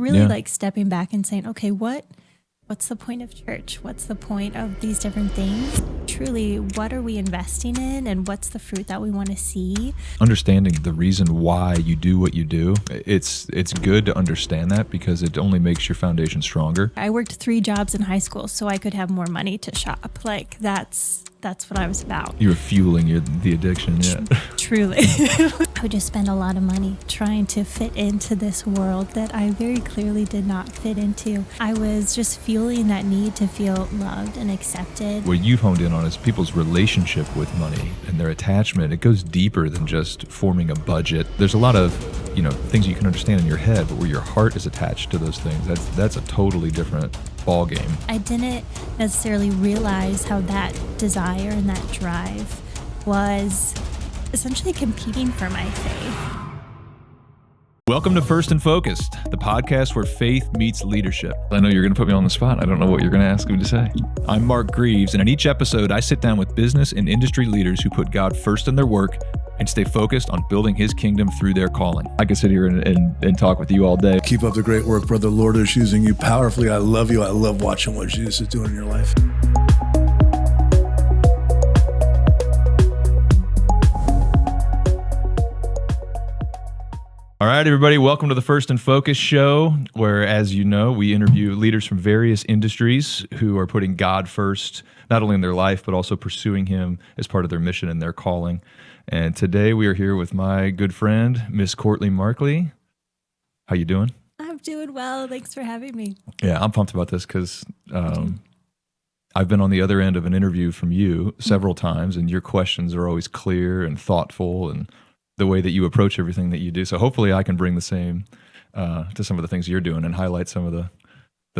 really like stepping back and saying, okay, what's the point of church? What's the point of these different things? Truly, what are we investing in, and what's the fruit that we want to see? Understanding the reason why you do what you do, it's good to understand that because it only makes your foundation stronger. I worked 3 jobs in high school so I could have more money to shop. Like that's what I was about. You were fueling the addiction, yeah. Truly. I would just spend a lot of money trying to fit into this world that I very clearly did not fit into. I was just fueling that need to feel loved and accepted. What you've honed in on is people's relationship with money and their attachment. It goes deeper than just forming a budget. There's a lot of, things you can understand in your head, but where your heart is attached to those things, that's a totally different ball game. I didn't necessarily realize how that desire and that drive was essentially competing for my faith. Welcome to First and Focused, the podcast where faith meets leadership. I know you're going to put me on the spot. I don't know what you're going to ask me to say. I'm Mark Greaves, and in each episode, I sit down with business and industry leaders who put God first in their work and stay focused on building his kingdom through their calling. I could sit here and talk with you all day. Keep up the great work, brother. The Lord is using you powerfully. I love you. I love watching what Jesus is doing in your life. All right, everybody, welcome to the First and Focus show, where, as you know, we interview leaders from various industries who are putting God first, not only in their life, but also pursuing him as part of their mission and their calling. And today we are here with my good friend, Miss Courtney Markley. How you doing? I'm doing well. Thanks for having me. Yeah, I'm pumped about this because I've been on the other end of an interview from you several times, and your questions are always clear and thoughtful, and the way that you approach everything that you do. So hopefully I can bring the same to some of the things you're doing and highlight some of the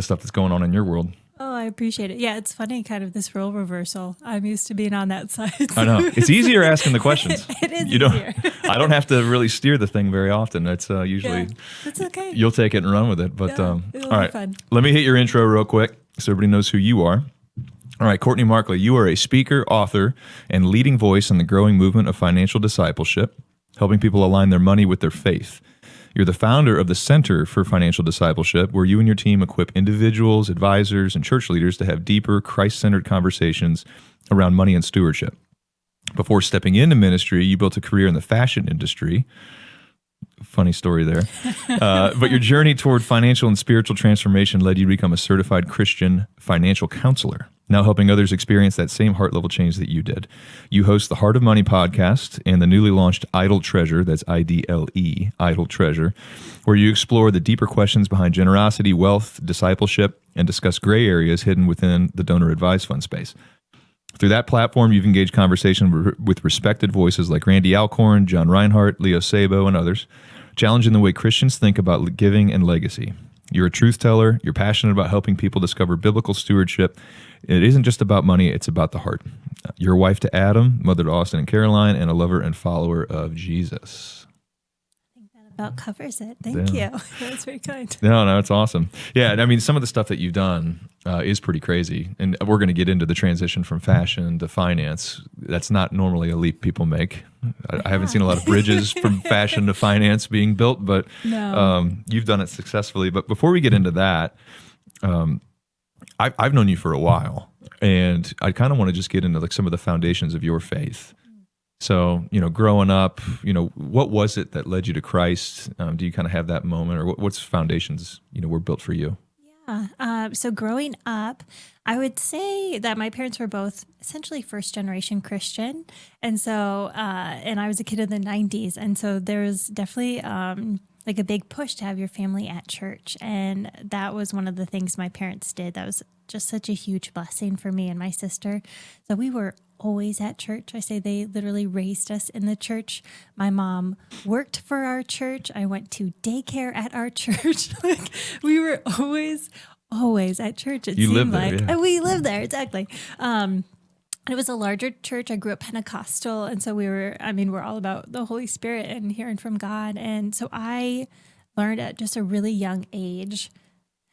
stuff that's going on in your world. Oh, I appreciate it. Yeah, it's funny, kind of this role reversal. I'm used to being on that side. I know. It's easier asking the questions. It is easier. I don't have to really steer the thing very often. It's usually, that's okay. You'll take it and run with it. But it'll all right, be fun. Let me hit your intro real quick so everybody knows who you are. All right, Courtney Markley, you are a speaker, author, and leading voice in the growing movement of financial discipleship, helping people align their money with their faith. You're the founder of the Center for Financial Discipleship, where you and your team equip individuals, advisors, and church leaders to have deeper, Christ-centered conversations around money and stewardship. Before stepping into ministry, you built a career in the fashion industry. Funny story there. But your journey toward financial and spiritual transformation led you to become a certified Christian financial counselor, now helping others experience that same heart level change that you did. You host the Heart of Money podcast and the newly launched Idle Treasure, that's IDLE, Idle Treasure, where you explore the deeper questions behind generosity, wealth, discipleship, and discuss gray areas hidden within the donor advised fund space. Through that platform, you've engaged conversation with respected voices like Randy Alcorn, John Reinhardt, Leo Sabo, and others, challenging the way Christians think about giving and legacy. You're a truth teller. You're passionate about helping people discover biblical stewardship. It isn't just about money, it's about the heart. You're a wife to Adam, mother to Austin and Caroline, and a lover and follower of Jesus. I think that about covers it. Thank you. That's very kind. No, it's awesome. Yeah, I mean, some of the stuff that you've done is pretty crazy. And we're going to get into the transition from fashion to finance. That's not normally a leap people make. I haven't seen a lot of bridges from fashion to finance being built, but you've done it successfully. But before we get into that, I've known you for a while, and I kind of want to just get into like some of the foundations of your faith. So, growing up, what was it that led you to Christ? Do you kind of have that moment, or what's foundations, were built for you? Yeah. So growing up, I would say that my parents were both essentially first generation Christian. And so, and I was a kid in the 90s. And so there was definitely like a big push to have your family at church. And that was one of the things my parents did. That was just such a huge blessing for me and my sister. So we were always at church. I say they literally raised us in the church. My mom worked for our church. I went to daycare at our church. Like we were always at church. It seemed like yeah. We lived there. Exactly. It was a larger church. I grew up Pentecostal. And so we're all about the Holy Spirit and hearing from God. And so I learned at just a really young age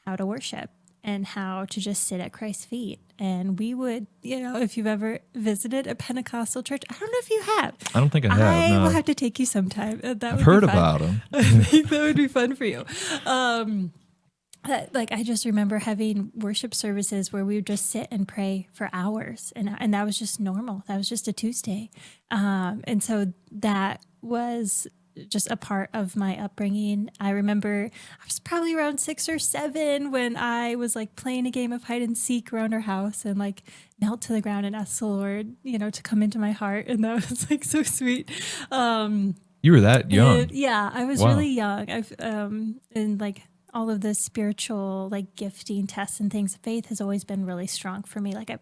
how to worship and how to just sit at Christ's feet. And we would, if you've ever visited a Pentecostal church, I don't know if you have. I don't think I have. I no. will have to take you sometime. I've heard about them. I think that would be fun for you. Like I just remember having worship services where we would just sit and pray for hours, and that was just normal. That was just a Tuesday, and so that was just a part of my upbringing. I remember I was probably around 6 or 7 when I was like playing a game of hide and seek around our house and like knelt to the ground and asked the Lord, to come into my heart, and that was like so sweet. You were that young? Yeah, I was Wow. really young. I've and like all of the spiritual like gifting tests and things, faith has always been really strong for me. Like I've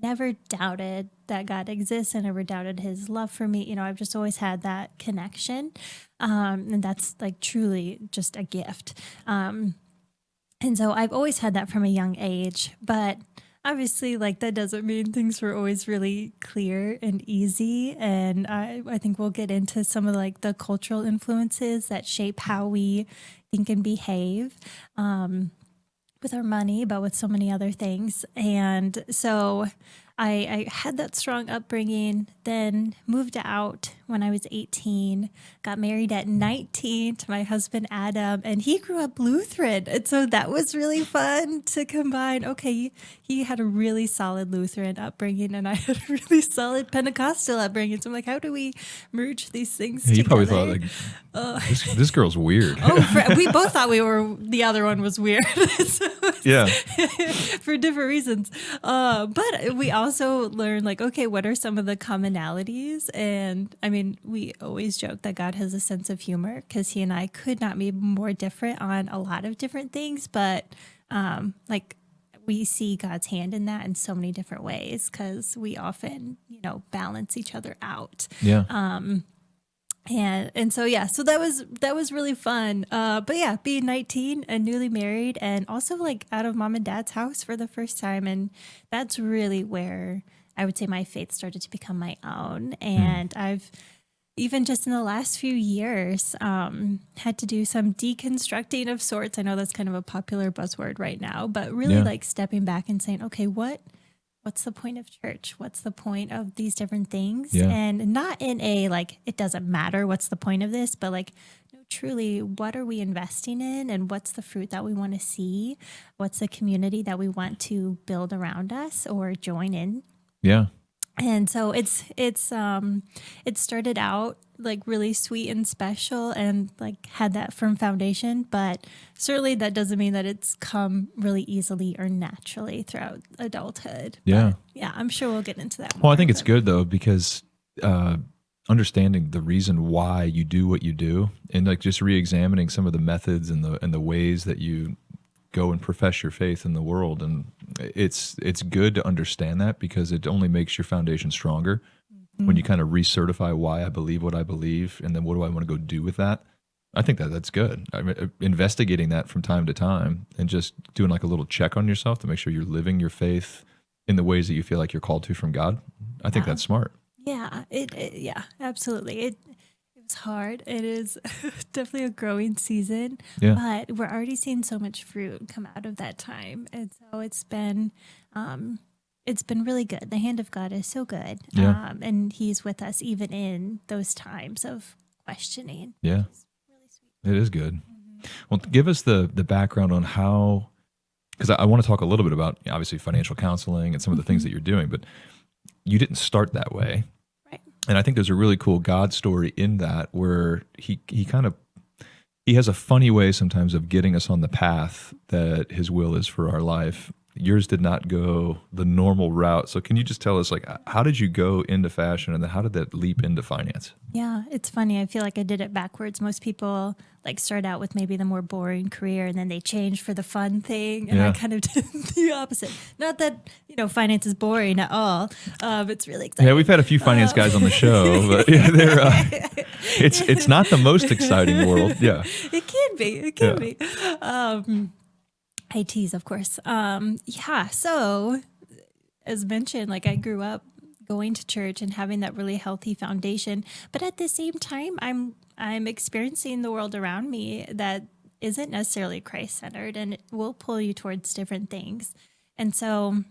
never doubted that God exists and never doubted his love for me. I've just always had that connection. And that's like truly just a gift. And so I've always had that from a young age, but obviously like that doesn't mean things were always really clear and easy. And I think we'll get into some of like the cultural influences that shape how we think and behave with our money, but with so many other things. And so I had that strong upbringing, then moved out when I was 18, got married at 19 to my husband, Adam, and he grew up Lutheran. And so that was really fun to combine. Okay, he had a really solid Lutheran upbringing and I had a really solid Pentecostal upbringing. So I'm like, how do we merge these things together? You probably thought like, this girl's weird. We both thought the other one was weird. Yeah. For different reasons. But we also learned like, okay, what are some of the commonalities? And I mean, we always joke that God has a sense of humor because he and I could not be more different on a lot of different things. But like we see God's hand in that in so many different ways because we often, balance each other out. Yeah. And so so that was really fun. But yeah, being 19 and newly married and also like out of mom and dad's house for the first time, and that's really where I would say my faith started to become my own. And I've even just in the last few years had to do some deconstructing of sorts. I know that's kind of a popular buzzword right now, but really like stepping back and saying, okay, what's the point of church? What's the point of these different things? Yeah. And not in a, like, it doesn't matter what's the point of this, but like, no, truly, what are we investing in and what's the fruit that we want to see? What's the community that we want to build around us or join in? Yeah. And so it started out like really sweet and special and like had that firm foundation, but certainly that doesn't mean that it's come really easily or naturally throughout adulthood. Yeah. But yeah, I'm sure we'll get into that more. Well, I think it's good though, because understanding the reason why you do what you do and like just re-examining some of the methods and the ways that you go and profess your faith in the world. And it's good to understand that because it only makes your foundation stronger when you kind of recertify why I believe what I believe and then what do I want to go do with that. I think that's good. I mean, investigating that from time to time and just doing like a little check on yourself to make sure you're living your faith in the ways that you feel like you're called to from God. I think that's smart. Yeah, yeah, absolutely. It was hard. It is definitely a growing season, but we're already seeing so much fruit come out of that time. And so it's been really good. The hand of God is so good. And he's with us even in those times of questioning. Yeah. It's really sweet. It is good. Well, give us the background on how, because I want to talk a little bit about obviously financial counseling and some of the things that you're doing, but you didn't start that way. Right. And I think there's a really cool God story in that where he has a funny way sometimes of getting us on the path that his will is for our life. Yours did not go the normal route. So can you just tell us, like, how did you go into fashion and then how did that leap into finance? Yeah, it's funny. I feel like I did it backwards. Most people like start out with maybe the more boring career and then they change for the fun thing. And I kind of did the opposite. Not that, finance is boring at all. It's really exciting. Yeah, we've had a few finance guys on the show, but it's not the most exciting world. Yeah. It can be. It can be. I tease, of course. So as mentioned, like I grew up going to church and having that really healthy foundation, but at the same time, I'm experiencing the world around me that isn't necessarily Christ-centered, and it will pull you towards different things. And so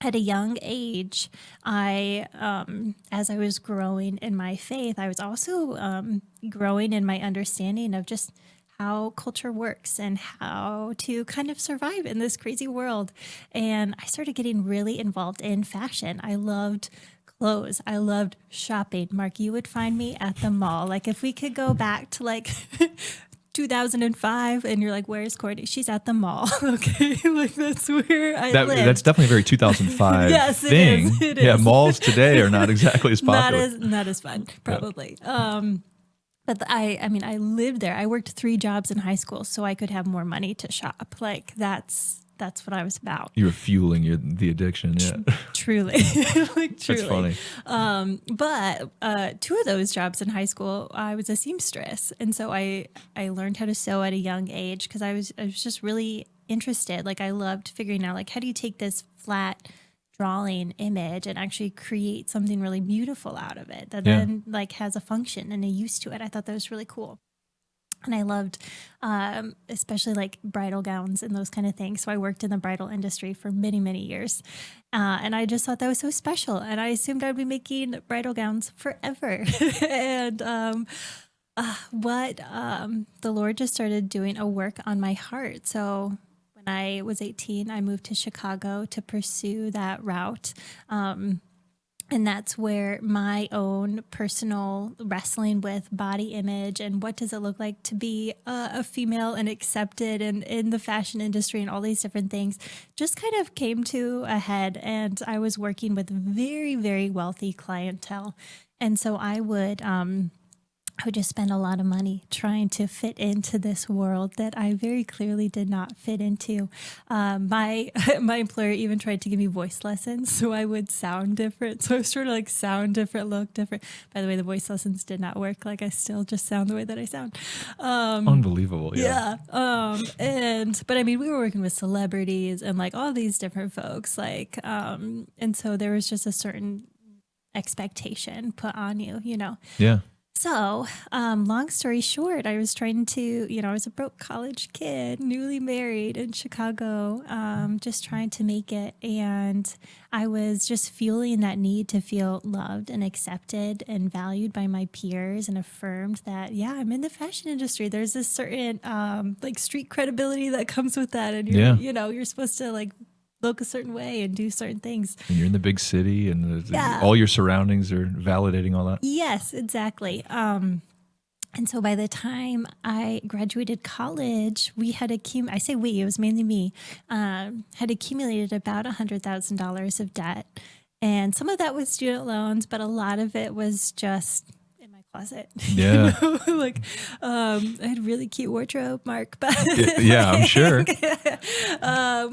at a young age, as I was growing in my faith, I was also growing in my understanding of just how culture works and how to kind of survive in this crazy world. And I started getting really involved in fashion. I loved clothes. I loved shopping. Mark, you would find me at the mall. Like if we could go back to like 2005 and you're like, where's Courtney? She's at the mall. Okay. Like that's where I lived. That's definitely a very 2005 yes, thing. It yeah. is. Malls today are not exactly as popular. Not as fun, probably. Yeah. But I mean, I lived there. I worked 3 jobs in high school so I could have more money to shop. Like that's what I was about. You were fueling the addiction. Yeah. Truly. Like truly. That's funny. But 2 of those jobs in high school, I was a seamstress. And so I learned how to sew at a young age because I was just really interested. Like I loved figuring out like, how do you take this flat drawing image and actually create something really beautiful out of it that then like has a function and a use to it. I thought that was really cool. And I loved, especially like bridal gowns and those kind of things. So I worked in the bridal industry for many, many years. And I just thought that was so special. And I assumed I'd be making bridal gowns forever. And the Lord just started doing a work on my heart. So when I was 18, I moved to Chicago to pursue that route. And that's where my own personal wrestling with body image and what does it look like to be a female and accepted and in the fashion industry and all these different things just kind of came to a head. And I was working with very, very wealthy clientele. And so I would just spend a lot of money trying to fit into this world that I very clearly did not fit into. My employer even tried to give me voice lessons so I would sound different. So I was trying to like sound different, look different. By the way, the voice lessons did not work. Like I still just sound the way that I sound. Unbelievable. Yeah. But I mean, we were working with celebrities and like all these different folks. Like, and so there was just a certain expectation put on you, you know? Yeah. So, long story short, I was trying to, I was a broke college kid, newly married in Chicago, just trying to make it. And I was just feeling that need to feel loved and accepted and valued by my peers and affirmed that, yeah, I'm in the fashion industry. There's this certain, like street credibility that comes with that. And you're supposed to like look a certain way and do certain things. And you're in the big city and all your surroundings are validating all that. Yes, exactly. And so by the time I graduated college, we had I say we, it was mainly me, had accumulated about $100,000 of debt. And some of that was student loans, but a lot of it was just in my closet. Yeah. I had a really cute wardrobe, Mark, but yeah, I'm sure.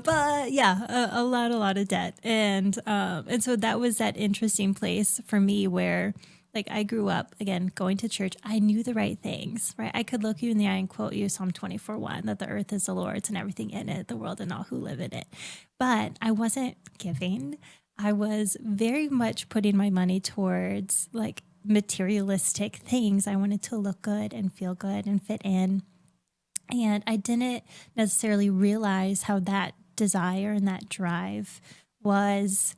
But yeah, a lot of debt. And so that was that interesting place for me where like I grew up again, going to church. I knew the right things, right? I could look you in the eye and quote you Psalm 24:1, that the earth is the Lord's and everything in it, the world and all who live in it. But I wasn't giving. I was very much putting my money towards like materialistic things. I wanted to look good and feel good and fit in. And I didn't necessarily realize how that desire and that drive was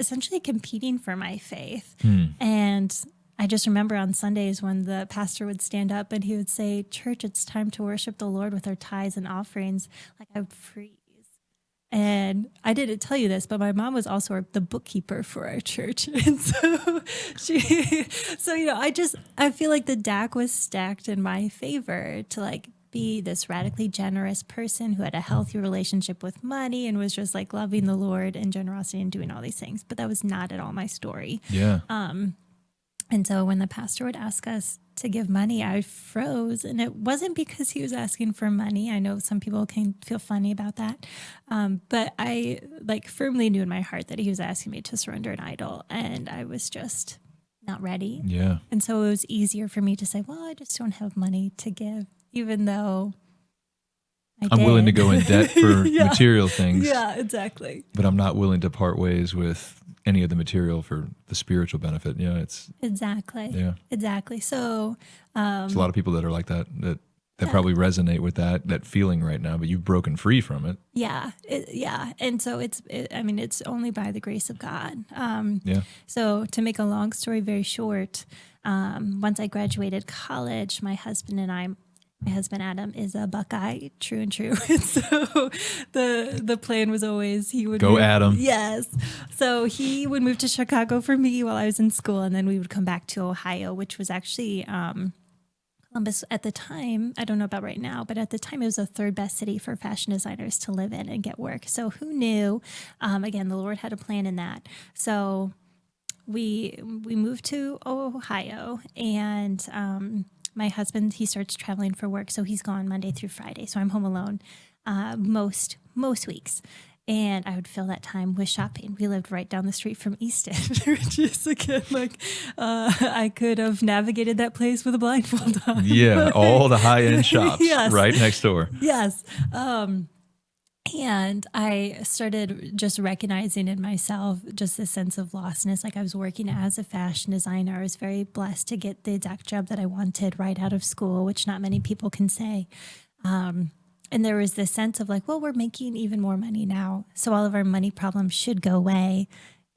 essentially competing for my faith. And I just remember on Sundays when the pastor would stand up and he would say, "Church, it's time to worship the Lord with our tithes and offerings." Like I would freeze. And I didn't tell you this, but my mom was also the bookkeeper for our church. And so I feel like the deck was stacked in my favor to like be this radically generous person who had a healthy relationship with money and was just like loving the Lord and generosity and doing all these things. But that was not at all my story. Yeah. And so when the pastor would ask us to give money, I froze. And it wasn't because he was asking for money. I know some people can feel funny about that. But I like firmly knew in my heart that he was asking me to surrender an idol. And I was just not ready. Yeah. And so it was easier for me to say, well, I just don't have money to give, even though I'm willing to go in debt for material things. Yeah, exactly. But I'm not willing to part ways with any of the material for the spiritual benefit. Yeah, it's exactly. Yeah, exactly. So there's a lot of people that are like that probably resonate with that feeling right now. But you've broken free from it. Yeah, and so it's only by the grace of God. So to make a long story very short, once I graduated college, my husband and I My husband Adam is a Buckeye, true and true. And so the plan was always he would Go move, Adam. Yes. So he would move to Chicago for me while I was in school, and then we would come back to Ohio, which was actually Columbus at the time. I don't know about right now, but at the time it was the third best city for fashion designers to live in and get work. So who knew? Again, the Lord had a plan in that. So we moved to Ohio, and my husband, he starts traveling for work, so he's gone Monday through Friday. So I'm home alone most weeks. And I would fill that time with shopping. We lived right down the street from Easton, which is, again, I could have navigated that place with a blindfold on. Yeah, all the high-end shops Yes. right next door. Yes. And I started just recognizing in myself just this sense of lostness. Like I was working as a fashion designer. I was very blessed to get the exact job that I wanted right out of school, which not many people can say. And there was this sense of like, well, we're making even more money now, so all of our money problems should go away.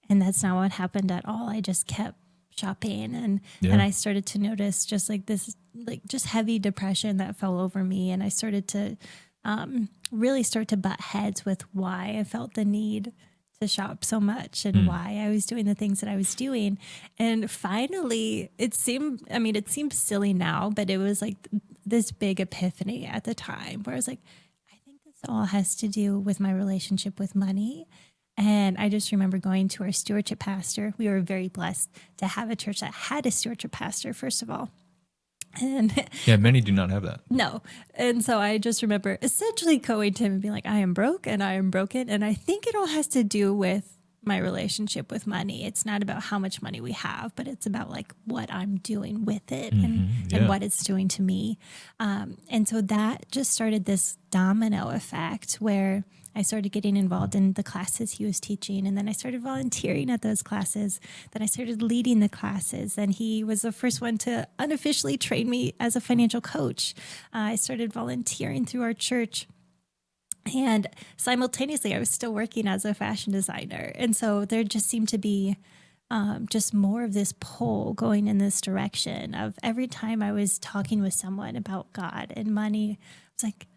And that's not what happened at all. I just kept shopping and I started to notice just like this, like just heavy depression that fell over me. And I started to really start to butt heads with why I felt the need to shop so much and why I was doing the things that I was doing. And finally, it seemed silly now, but it was like this big epiphany at the time where I was like, I think this all has to do with my relationship with money. And I just remember going to our stewardship pastor. We were very blessed to have a church that had a stewardship pastor, first of all. And Yeah, many do not have that. no. And so I just remember essentially going to him and being like, I am broke and I am broken. And I think it all has to do with my relationship with money. It's not about how much money we have, but it's about like what I'm doing with it and what it's doing to me. And so that just started this domino effect where I started getting involved in the classes he was teaching. And then I started volunteering at those classes. Then I started leading the classes. And he was the first one to unofficially train me as a financial coach. I started volunteering through our church. And simultaneously, I was still working as a fashion designer. And so there just seemed to be just more of this pull going in this direction of every time I was talking with someone about God and money, I was like,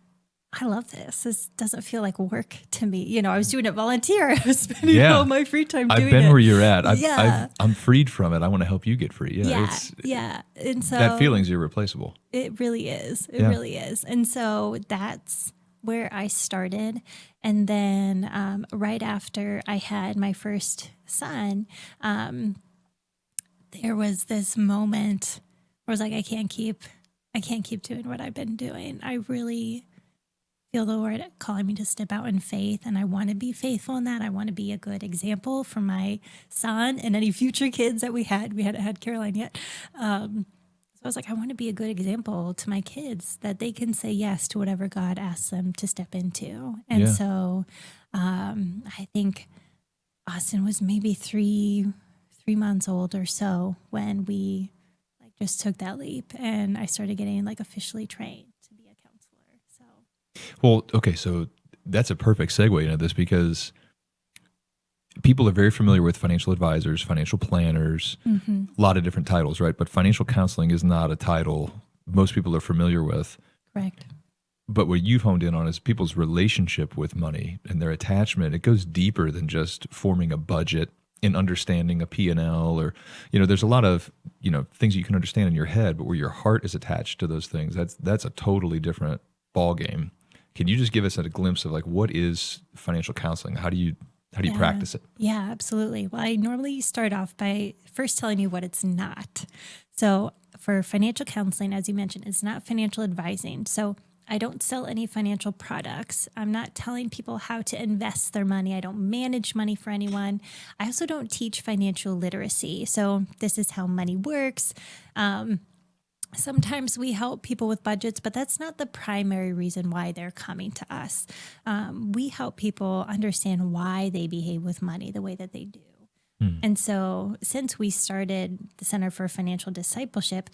I love this. This doesn't feel like work to me. You know, I was doing it volunteer. I was spending all my free time doing it. I've been where you're at. I'm freed from it. I want to help you get free. Yeah. And so that feeling's irreplaceable. It really is. It really is. And so that's where I started. And then right after I had my first son, there was this moment where I was like, I can't keep doing what I've been doing. I really feel the Lord calling me to step out in faith, and I want to be faithful in that. I want to be a good example for my son and any future kids that we had. We hadn't had Caroline yet. So I was like, I want to be a good example to my kids that they can say yes to whatever God asks them to step into. And so I think Austin was maybe three months old or so when we just took that leap, and I started getting officially trained to be a counselor. So. Well, okay, so that's a perfect segue into this because people are very familiar with financial advisors, financial planners, a lot of different titles, right? But financial counseling is not a title most people are familiar with. Correct. But what you've honed in on is people's relationship with money and their attachment. It goes deeper than just forming a budget and understanding a P&L or, there's a lot of, things you can understand in your head, but where your heart is attached to those things, that's a totally different ball game. Can you just give us a glimpse of what is financial counseling? How do you practice it? Yeah, absolutely. Well, I normally start off by first telling you what it's not. So for financial counseling, as you mentioned, it's not financial advising. So I don't sell any financial products. I'm not telling people how to invest their money. I don't manage money for anyone. I also don't teach financial literacy. So this is how money works. Sometimes we help people with budgets, but that's not the primary reason why they're coming to us. We help people understand why they behave with money the way that they do. And so since we started the Center for Financial Discipleship,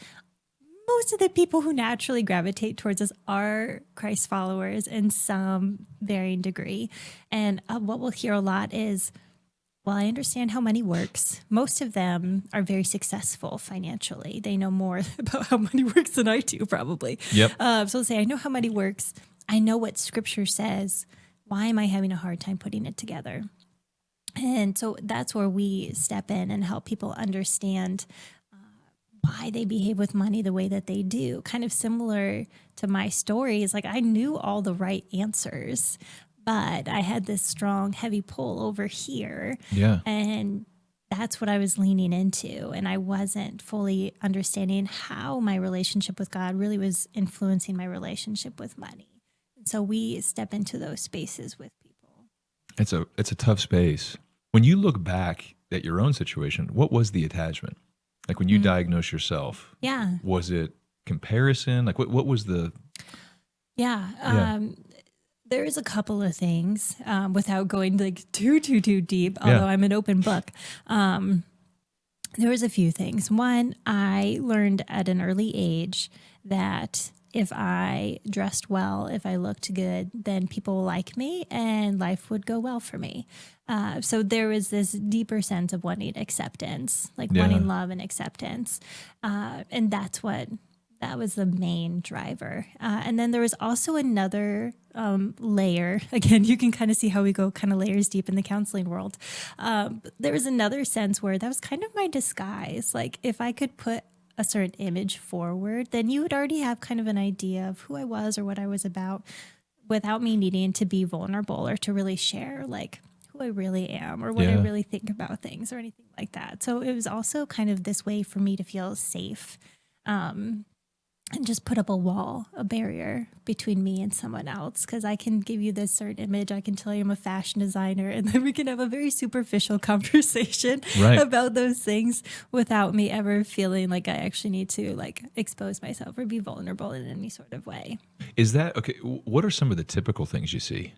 most of the people who naturally gravitate towards us are Christ followers in some varying degree. And what we'll hear a lot is, well, I understand how money works. Most of them are very successful financially. They know more about how money works than I do, probably. Yep. So they'll say, I know how money works. I know what scripture says. Why am I having a hard time putting it together? And so that's where we step in and help people understand why they behave with money the way that they do. Kind of similar to my story is like I knew all the right answers, but I had this strong, heavy pull over here. Yeah. And that's what I was leaning into. And I wasn't fully understanding how my relationship with God really was influencing my relationship with money. And so we step into those spaces with people. It's a tough space. When you look back at your own situation, what was the attachment? Like when you diagnose yourself, Yeah. was it comparison? Like what was the... Yeah. There is a couple of things without going like too deep, although I'm an open book. There was a few things. One, I learned at an early age that if I dressed well, if I looked good, then people will like me and life would go well for me. So there was this deeper sense of wanting acceptance, like wanting love and acceptance. And that was the main driver. And then there was also another layer. Again, you can kind of see how we go kind of layers deep in the counseling world. There was another sense where that was kind of my disguise. Like if I could put a certain image forward, then you would already have kind of an idea of who I was or what I was about without me needing to be vulnerable or to really share like who I really am or what I really think about things or anything like that. So it was also kind of this way for me to feel safe and just put up a wall, a barrier between me and someone else. Because I can give you this certain image. I can tell you I'm a fashion designer, and then we can have a very superficial conversation about those things without me ever feeling like I actually need to like expose myself or be vulnerable in any sort of way. Is that, okay, what are some of the typical things you see?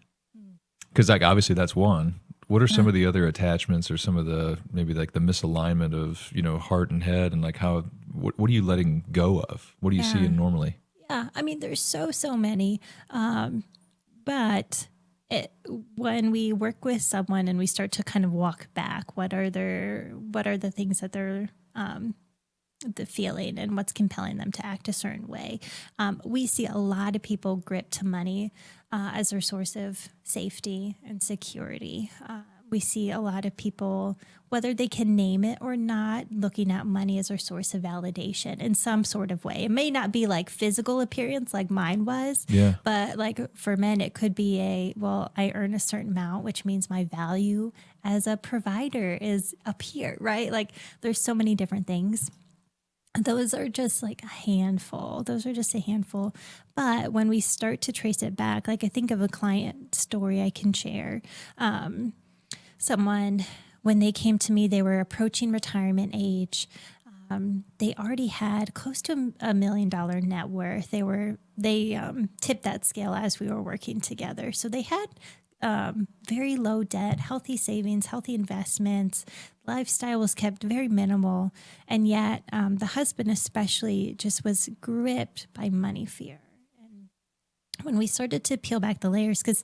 Because like obviously that's one. What are some of the other attachments or some of the, maybe like the misalignment of, heart and head and like how, what are you letting go of? What are you seeing normally? Yeah. I mean, there's so many, but when we work with someone and we start to kind of walk back, what are the things that they're, the feeling and what's compelling them to act a certain way. We see a lot of people grip to money as their source of safety and security. We see a lot of people, whether they can name it or not, looking at money as their source of validation in some sort of way. It may not be like physical appearance like mine was, but like for men, it could be I earn a certain amount, which means my value as a provider is up here, right? Like there's so many different things. Those are just like a handful. But when we start to trace it back, like I think of a client story I can share. Someone, when they came to me, they were approaching retirement age. They already had close to $1 million net worth. They tipped that scale as we were working together. So they had very low debt, healthy savings, healthy investments. Lifestyle was kept very minimal. And yet the husband especially just was gripped by money fear. And when we started to peel back the layers, because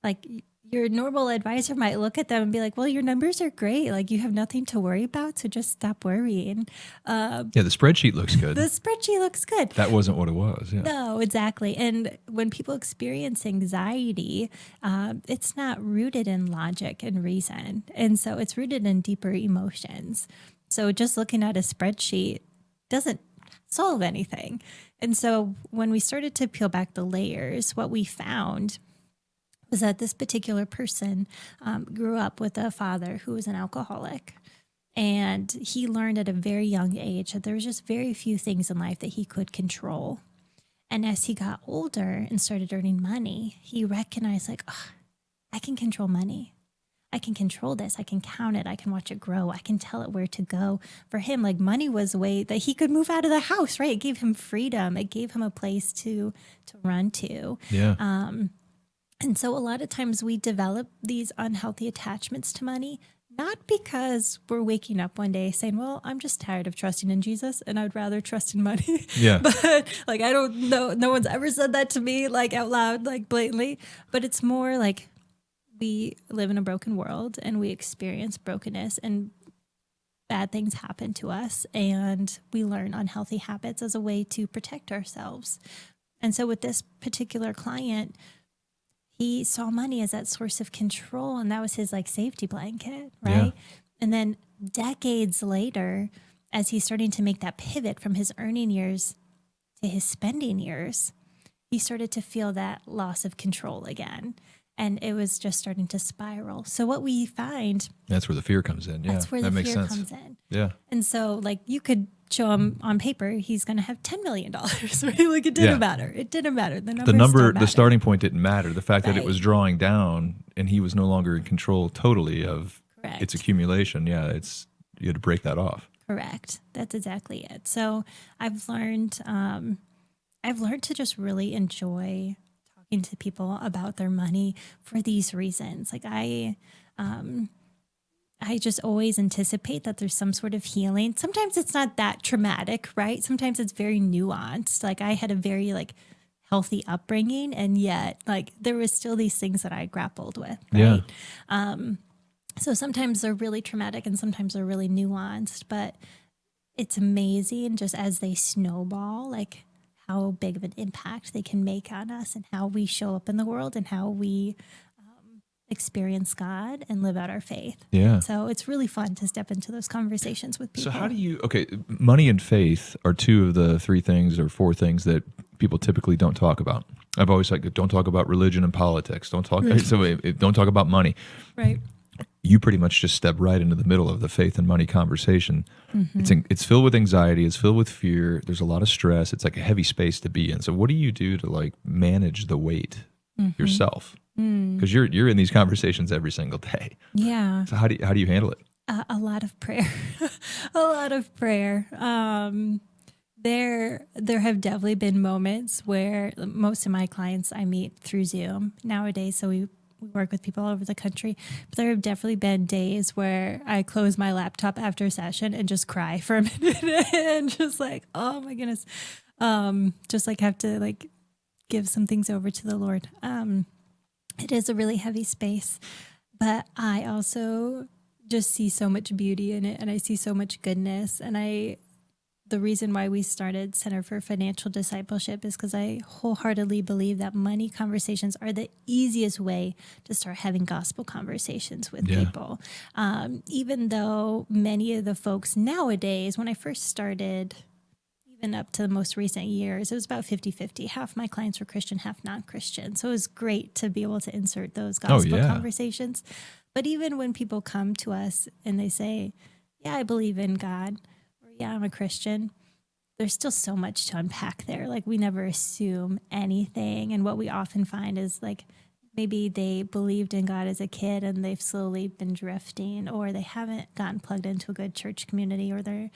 like your normal advisor might look at them and be like, well, your numbers are great. Like you have nothing to worry about. So just stop worrying. The spreadsheet looks good. The spreadsheet looks good. That wasn't what it was. Yeah. No, exactly. And when people experience anxiety, it's not rooted in logic and reason. And so it's rooted in deeper emotions. So just looking at a spreadsheet doesn't solve anything. And so when we started to peel back the layers, what we found was that this particular person grew up with a father who was an alcoholic. And he learned at a very young age that there was just very few things in life that he could control. And as he got older and started earning money, he recognized like, I can control money. I can control this. I can count it. I can watch it grow. I can tell it where to go. For him, like money was a way that he could move out of the house, right? It gave him freedom. It gave him a place to run to. Yeah. And so a lot of times we develop these unhealthy attachments to money, not because we're waking up one day saying, well, I'm just tired of trusting in Jesus and I'd rather trust in money. Yeah. But like, I don't know, no one's ever said that to me like out loud, like blatantly, but it's more like we live in a broken world and we experience brokenness and bad things happen to us, and we learn unhealthy habits as a way to protect ourselves. And so with this particular client, he saw money as that source of control, and that was his like safety blanket, right? Yeah. And then decades later, as he's starting to make that pivot from his earning years to his spending years, he started to feel that loss of control again. And it was just starting to spiral. So what we find... That's where the fear comes in. Yeah, that's where that the makes fear sense. comes in. Yeah. And so like you could show him on paper, he's going to have $10 million, right? Like it didn't matter. It didn't matter. The The starting point didn't matter. The fact that it was drawing down and he was no longer in control totally of its accumulation. Yeah, you had to break that off. Correct. That's exactly it. So I've learned to just really enjoy talking to people about their money for these reasons. Like I just always anticipate that there's some sort of healing. Sometimes it's not that traumatic, right? Sometimes it's very nuanced. Like I had a very like healthy upbringing, and yet like there was still these things that I grappled with, right? Yeah. So sometimes they're really traumatic and sometimes they're really nuanced, but it's amazing just as they snowball, like how big of an impact they can make on us and how we show up in the world and how we experience God and live out our faith. Yeah. So it's really fun to step into those conversations with people. So how do you, money and faith are two of the three things or four things that people typically don't talk about. I've always said, don't talk about religion and politics. Don't talk about money. Right. You pretty much just step right into the middle of the faith and money conversation. Mm-hmm. It's filled with anxiety. It's filled with fear. There's a lot of stress. It's like a heavy space to be in. So what do you do to like manage the weight yourself? Because you're in these conversations every single day. Yeah. So how do you handle it? A lot of prayer. A lot of prayer. There have definitely been moments where most of my clients I meet through Zoom nowadays. So we work with people all over the country, but there have definitely been days where I close my laptop after a session and just cry for a minute and just like, oh my goodness. Just like have to like give some things over to the Lord. It is a really heavy space, but I also just see so much beauty in it, and I see so much goodness. And the reason why we started Center for Financial Discipleship is because I wholeheartedly believe that money conversations are the easiest way to start having gospel conversations with people. Even though many of the folks nowadays, when I first started, even up to the most recent years, it was about 50-50. Half my clients were Christian, half non-Christian. So it was great to be able to insert those gospel conversations. But even when people come to us and they say, yeah, I believe in God, or yeah, I'm a Christian, there's still so much to unpack there. Like we never assume anything. And what we often find is like maybe they believed in God as a kid and they've slowly been drifting, or they haven't gotten plugged into a good church community, or they're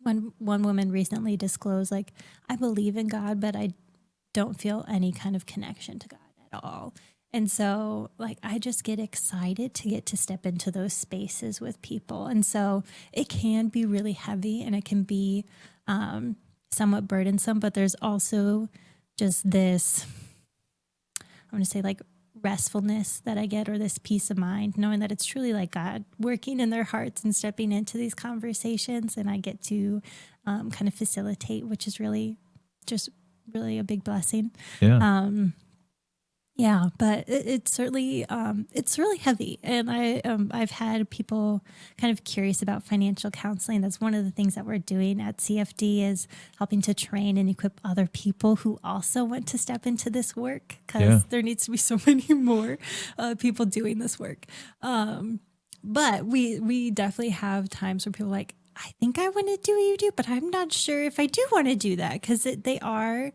one woman recently disclosed, like, I believe in God, but I don't feel any kind of connection to God at all. And so, like, I just get excited to get to step into those spaces with people. And so it can be really heavy and it can be somewhat burdensome, but there's also just this, I'm going to say, like, restfulness that I get, or this peace of mind, knowing that it's truly like God working in their hearts and stepping into these conversations, and I get to kind of facilitate, which is really just really a big blessing. Yeah, but it's really heavy, and I've had people kind of curious about financial counseling. That's one of the things that we're doing at CFD, is helping to train and equip other people who also want to step into this work, because there needs to be so many more people doing this work. But we definitely have times where people are like, I think I want to do what you do, but I'm not sure if I do want to do that, because they are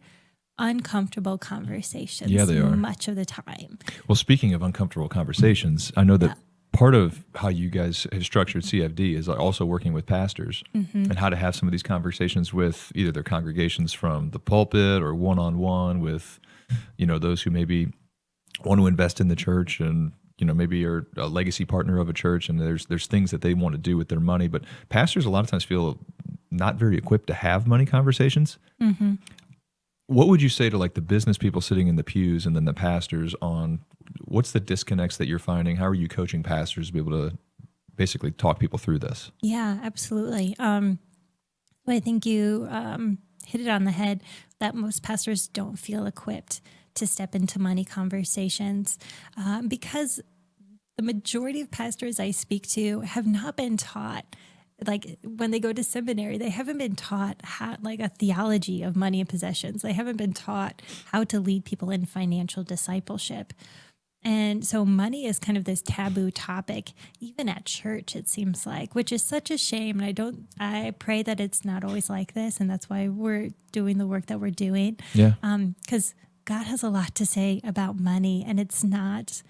uncomfortable conversations. Yeah, they are. Much of the time. Well, speaking of uncomfortable conversations, I know that part of how you guys have structured CFD is also working with pastors and how to have some of these conversations with either their congregations from the pulpit, or one-on-one with, those who maybe want to invest in the church, and maybe are a legacy partner of a church, and there's things that they want to do with their money. But pastors a lot of times feel not very equipped to have money conversations. What would you say to like the business people sitting in the pews and then the pastors on what's the disconnects that you're finding? How are you coaching pastors to be able to basically talk people through this? Yeah, absolutely. I think you hit it on the head that most pastors don't feel equipped to step into money conversations because the majority of pastors I speak to have not been taught, like when they go to seminary, they haven't been taught how, like a theology of money and possessions. They haven't been taught how to lead people in financial discipleship. And so money is kind of this taboo topic, even at church, it seems like, which is such a shame. And I pray that it's not always like this. And that's why we're doing the work that we're doing. Yeah. Because God has a lot to say about money, and it's not,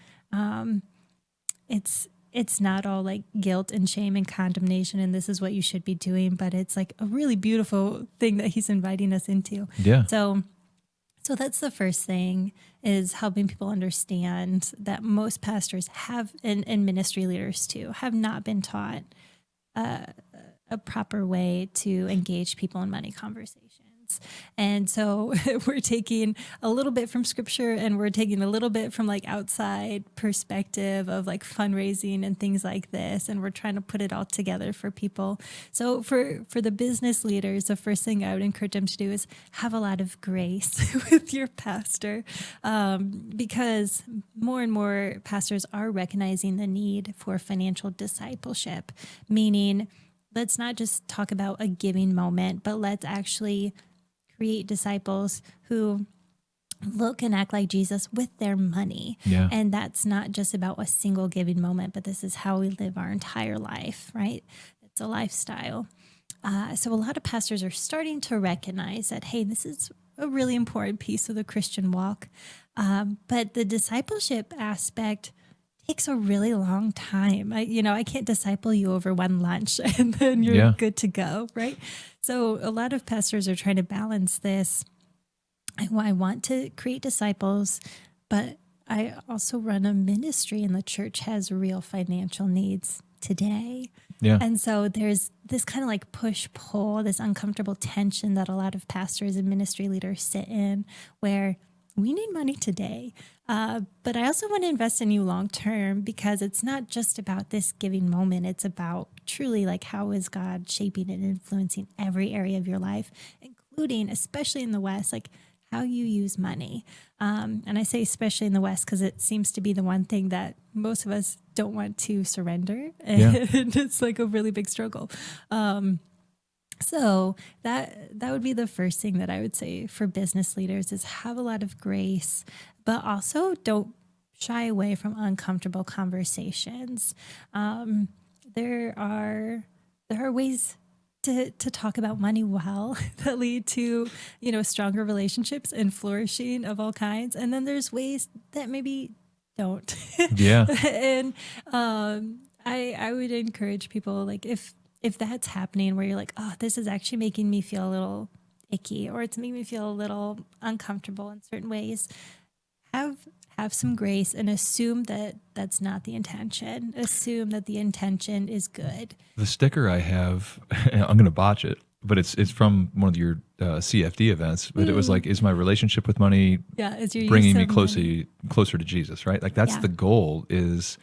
it's not all like guilt and shame and condemnation. And this is what you should be doing, but it's like a really beautiful thing that he's inviting us into. Yeah. So that's the first thing, is helping people understand that most pastors have, and ministry leaders too, have not been taught a proper way to engage people in money conversations. And so we're taking a little bit from scripture, and we're taking a little bit from like outside perspective of like fundraising and things like this. And we're trying to put it all together for people. So for the business leaders, the first thing I would encourage them to do is have a lot of grace with your pastor, because more and more pastors are recognizing the need for financial discipleship, meaning let's not just talk about a giving moment, but let's actually create disciples who look and act like Jesus with their money. Yeah. And that's not just about a single giving moment, but this is how we live our entire life, right? It's a lifestyle. So a lot of pastors are starting to recognize that, hey, this is a really important piece of the Christian walk. But the discipleship aspect takes a really long time. I can't disciple you over one lunch and then you're good to go, right? So a lot of pastors are trying to balance this. I want to create disciples, but I also run a ministry, and the church has real financial needs today. Yeah. And so there's this kind of like push-pull, this uncomfortable tension that a lot of pastors and ministry leaders sit in, where we need money today. But I also want to invest in you long-term, because it's not just about this giving moment. It's about truly like, how is God shaping and influencing every area of your life, including, especially in the West, like how you use money. And I say especially in the West because it seems to be the one thing that most of us don't want to surrender. And it's like a really big struggle. So that would be the first thing that I would say for business leaders, is have a lot of grace, but also don't shy away from uncomfortable conversations. There are ways to talk about money well that lead to, stronger relationships and flourishing of all kinds. And then there's ways that maybe don't. Yeah. And I would encourage people, like, if that's happening where you're like, oh, this is actually making me feel a little icky, or it's making me feel a little uncomfortable in certain ways, have some grace and assume that that's not the intention. Assume that the intention is good. The sticker I have, I'm going to botch it, but it's from one of your CFD events. But it was like, is my relationship with money bringing me closer to Jesus, right? Like that's the goal, is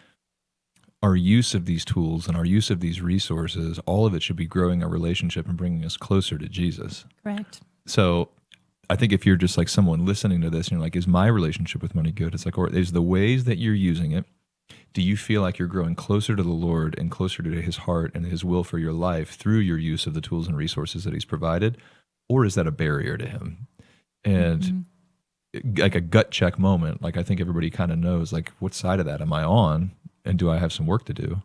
our use of these tools and our use of these resources, all of it should be growing our relationship and bringing us closer to Jesus. Correct. So I think if you're just like someone listening to this and you're like, is my relationship with money good? It's like, or is the ways that you're using it, do you feel like you're growing closer to the Lord and closer to his heart and his will for your life through your use of the tools and resources that he's provided? Or is that a barrier to him? And like a gut check moment, like I think everybody kind of knows, like, what side of that am I on? And do I have some work to do?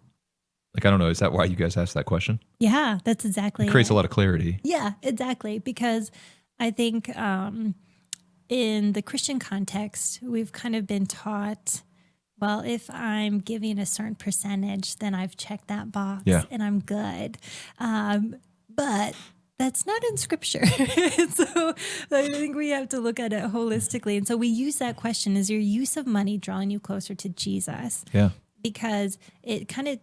Like, I don't know. Is that why you guys asked that question? Yeah, that's exactly it. Creates a lot of clarity. Yeah, exactly. Because I think in the Christian context, we've kind of been taught, well, if I'm giving a certain percentage, then I've checked that box and I'm good. But that's not in scripture. So I think we have to look at it holistically. And so we use that question, is your use of money drawing you closer to Jesus? Yeah. Because it kind of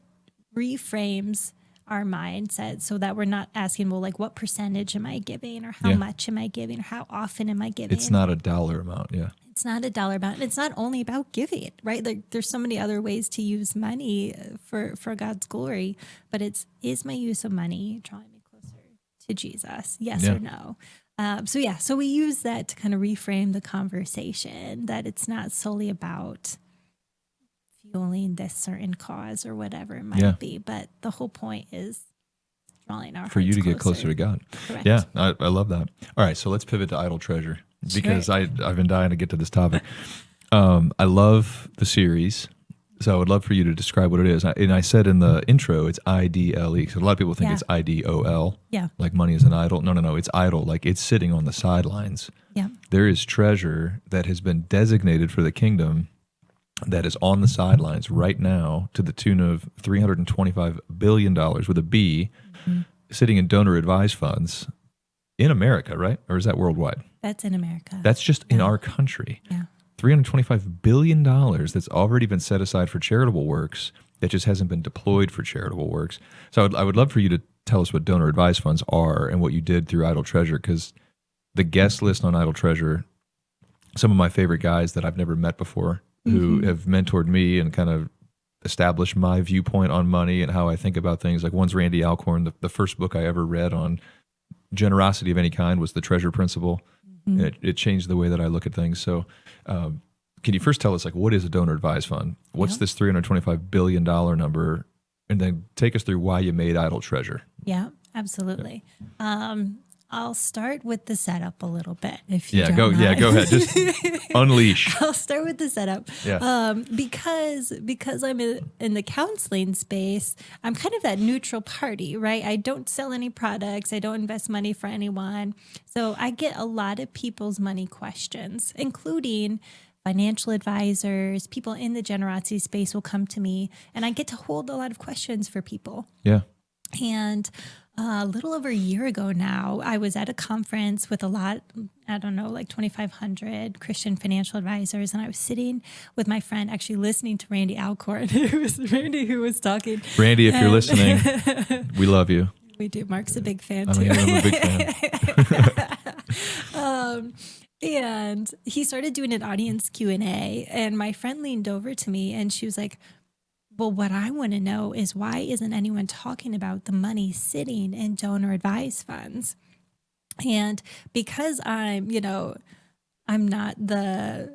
reframes our mindset so that we're not asking, well, like, what percentage am I giving, or how much am I giving, or how often am I giving? It's not a dollar amount. Yeah. It's not a dollar amount. It's not only about giving, right? Like there's so many other ways to use money for God's glory, but is my use of money drawing me closer to Jesus? Yes or no? So we use that to kind of reframe the conversation, that it's not solely about fueling this certain cause or whatever it might be, but the whole point is drawing our for you to hearts get closer to God. Correct. Yeah, I love that. All right, so let's pivot to idol treasure, because I've been dying to get to this topic. I love the series, so I would love for you to describe what it is. And I said in the intro, it's IDLE. So a lot of people think it's IDOL, like money is an idol. No, it's idol, like it's sitting on the sidelines. Yeah. There is treasure that has been designated for the kingdom that is on the sidelines right now to the tune of $325 billion with a B, sitting in donor advised funds in America, right? Or is that worldwide? That's in America. That's just in our country. Yeah. $325 billion that's already been set aside for charitable works that just hasn't been deployed for charitable works. So I would love for you to tell us what donor advised funds are and what you did through Idle Treasure, because the guest list on Idle Treasure, some of my favorite guys that I've never met before who have mentored me and kind of established my viewpoint on money and how I think about things. Like one's Randy Alcorn. The first book I ever read on generosity of any kind was The Treasure Principle. And it changed the way that I look at things. So can you first tell us, like, what is a donor advised fund? What's this $325 billion number? And then take us through why you made Idle Treasure. Yeah, absolutely. I'll start with the setup a little bit. If you go ahead. Just unleash. I'll start with the setup. Yeah. Because I'm in the counseling space, I'm kind of that neutral party, right? I don't sell any products. I don't invest money for anyone. So I get a lot of people's money questions, including financial advisors, people in the generosity space will come to me, and I get to hold a lot of questions for people. Yeah. And a little over a year ago now, I was at a conference with a lot, I don't know, like 2,500 Christian financial advisors. And I was sitting with my friend, actually listening to Randy Alcorn. It was Randy who was talking. Randy, if you're listening, we love you. We do. Mark's a big fan, I'm too. a big fan. And he started doing an audience Q&A. And my friend leaned over to me and she was like, well, what I want to know is why isn't anyone talking about the money sitting in donor advised funds? And because I'm not the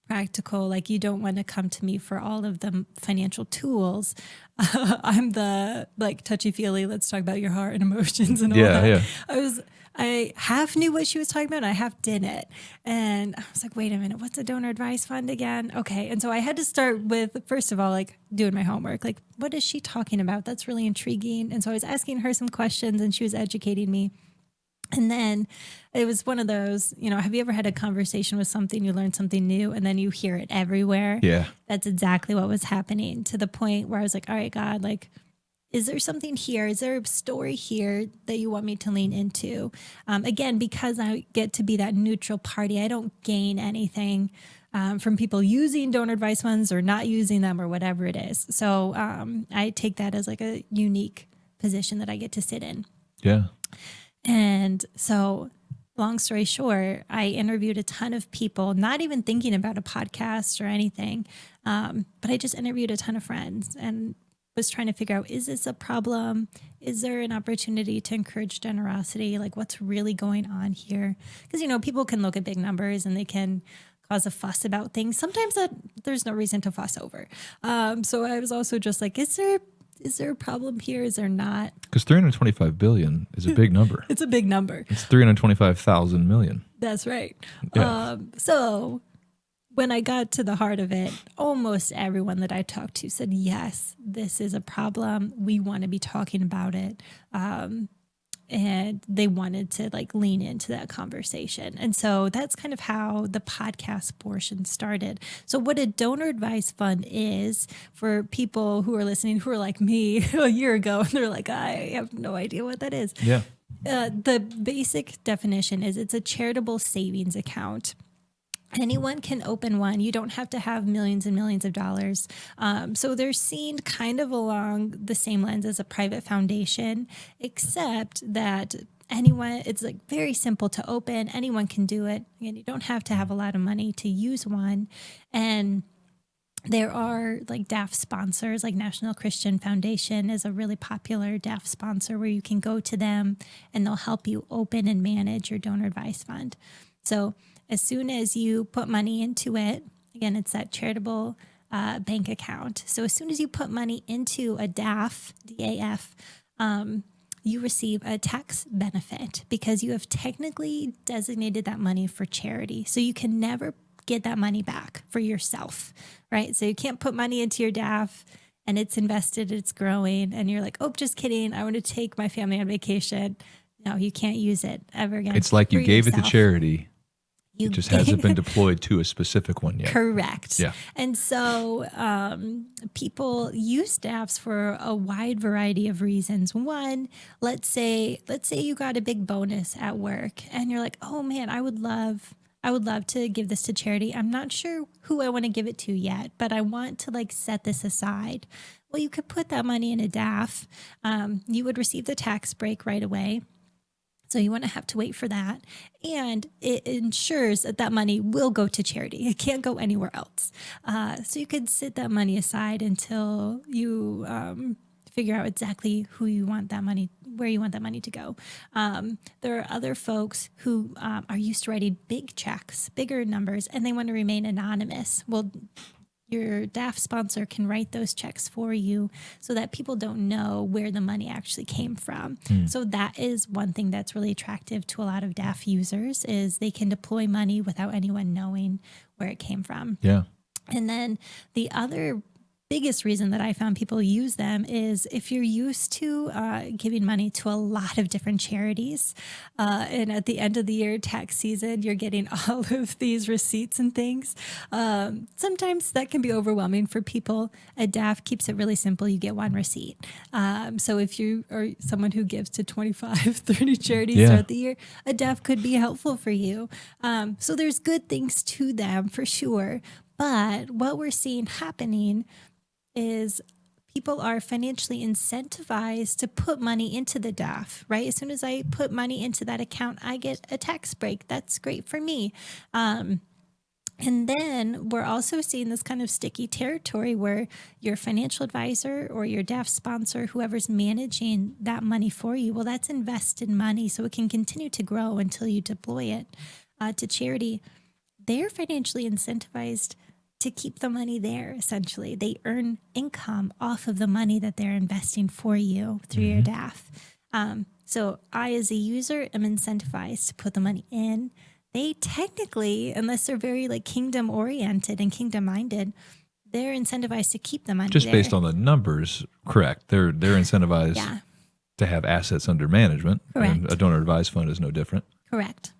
practical, like you don't want to come to me for all of the financial tools. I'm the like touchy-feely, let's talk about your heart and emotions and all that. Yeah. I half knew what she was talking about. I half didn't. And I was like, wait a minute, what's a donor advised fund again? Okay. And so I had to start with, first of all, like doing my homework. Like, what is she talking about? That's really intriguing. And so I was asking her some questions and she was educating me. And then it was one of those, have you ever had a conversation with something, you learn something new, and then you hear it everywhere? Yeah. That's exactly what was happening, to the point where I was like, all right, God, like, is there something here? Is there a story here that you want me to lean into? Again, because I get to be that neutral party, I don't gain anything from people using donor advised funds or not using them or whatever it is. So I take that as like a unique position that I get to sit in. Yeah. And so long story short, I interviewed a ton of people, not even thinking about a podcast or anything. But I just interviewed a ton of friends and was trying to figure out, is this a problem? Is there an opportunity to encourage generosity? Like, what's really going on here? Because, people can look at big numbers and they can cause a fuss about things. Sometimes there's no reason to fuss over. So I was also just like, is there a problem here? Is there not? Because $325 billion is a big number. It's a big number. It's 325,000 million. That's right. Yeah. So when I got to the heart of it, almost everyone that I talked to said, yes, this is a problem. We want to be talking about it. And they wanted to like lean into that conversation. And so that's kind of how the podcast portion started. So what a donor advised fund is, for people who are listening, who are like me a year ago, and they're like, I have no idea what that is. Yeah. The basic definition is it's a charitable savings account. Anyone can open one. You don't have to have millions and millions of dollars. So they're seen kind of along the same lens as a private foundation, except that anyone, it's like very simple to open. Anyone can do it. Again, you don't have to have a lot of money to use one. And there are like DAF sponsors, like National Christian Foundation is a really popular DAF sponsor where you can go to them and they'll help you open and manage your donor advised fund. So as soon as you put money into it, again, it's that charitable bank account. So as soon as you put money into a DAF, DAF, you receive a tax benefit because you have technically designated that money for charity. So you can never get that money back for yourself, right? So you can't put money into your DAF and it's invested, it's growing, and you're like, oh, just kidding, I want to take my family on vacation. No, you can't use it ever again. It's like you gave it to charity. You it just hasn't been deployed to a specific one yet. Correct. Yeah. And so people use DAFs for a wide variety of reasons. One, let's say you got a big bonus at work and you're like, oh man, I would love to give this to charity. I'm not sure who I want to give it to yet, but I want to like set this aside. Well, you could put that money in a DAF. You would receive the tax break right away. So you wouldn't have to wait for that. And it ensures that that money will go to charity. It can't go anywhere else. So you could set that money aside until you figure out exactly who you want that money, where you want that money to go. There are other folks who are used to writing big checks, bigger numbers, and they want to remain anonymous. Well, your DAF sponsor can write those checks for you so that people don't know where the money actually came from. So that is one thing that's really attractive to a lot of DAF users is they can deploy money without anyone knowing where it came from. Yeah. And then the other biggest reason that I found people use them is if you're used to giving money to a lot of different charities, and at the end of the year, tax season, you're getting all of these receipts and things. Sometimes that can be overwhelming for people. A DAF keeps it really simple. You get one receipt. So if you are someone who gives to 25, 30 charities throughout the year, a DAF could be helpful for you. So there's good things to them for sure. But what we're seeing happening is people are financially incentivized to put money into the DAF, right? As soon as I put money into that account, I get a tax break. That's great for me. And then we're also seeing this kind of sticky territory where your financial advisor or your DAF sponsor, whoever's managing that money for you, well, that's invested money, so it can continue to grow until you deploy it to charity. They're financially incentivized to keep the money there, essentially. They earn income off of the money that they're investing for you through your DAF. So I, as a user, am incentivized to put the money in. They technically, unless they're very like kingdom oriented and kingdom minded, they're incentivized to keep the money Just there. based on the numbers, correct. They're incentivized to have assets under management. Correct. And a donor advised fund is no different. Correct.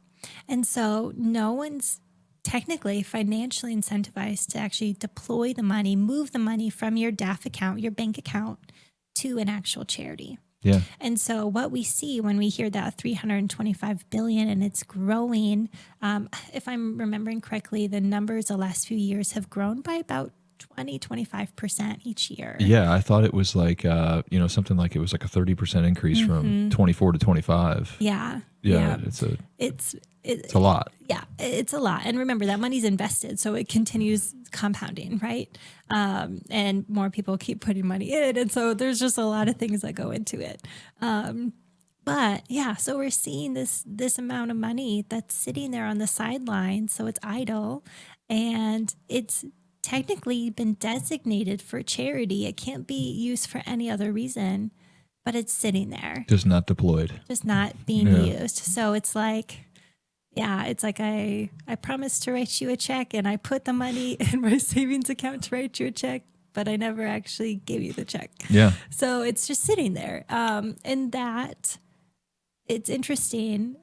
And so no one's technically financially incentivized to actually deploy the money, move the money from your DAF account, your bank account, to an actual charity. Yeah. And so what we see when we hear that 325 billion and it's growing, if I'm remembering correctly, the numbers the last few years have grown by about 20-25% each year. Yeah, I thought it was like something like it was like a 30% increase from 24 to 25. Yeah. It's a lot. Yeah, it's a lot. And remember, that money's invested, so it continues compounding, right? And more people keep putting money in. And so there's just a lot of things that go into it. But yeah, so we're seeing this amount of money that's sitting there on the sidelines. So it's idle and it's technically been designated for charity. It can't be used for any other reason, but it's sitting there. Just not deployed. Just not being used. So it's like, I promised to write you a check and I put the money in my savings account to write you a check, but I never actually gave you the check. Yeah. So it's just sitting there. And that it's interesting,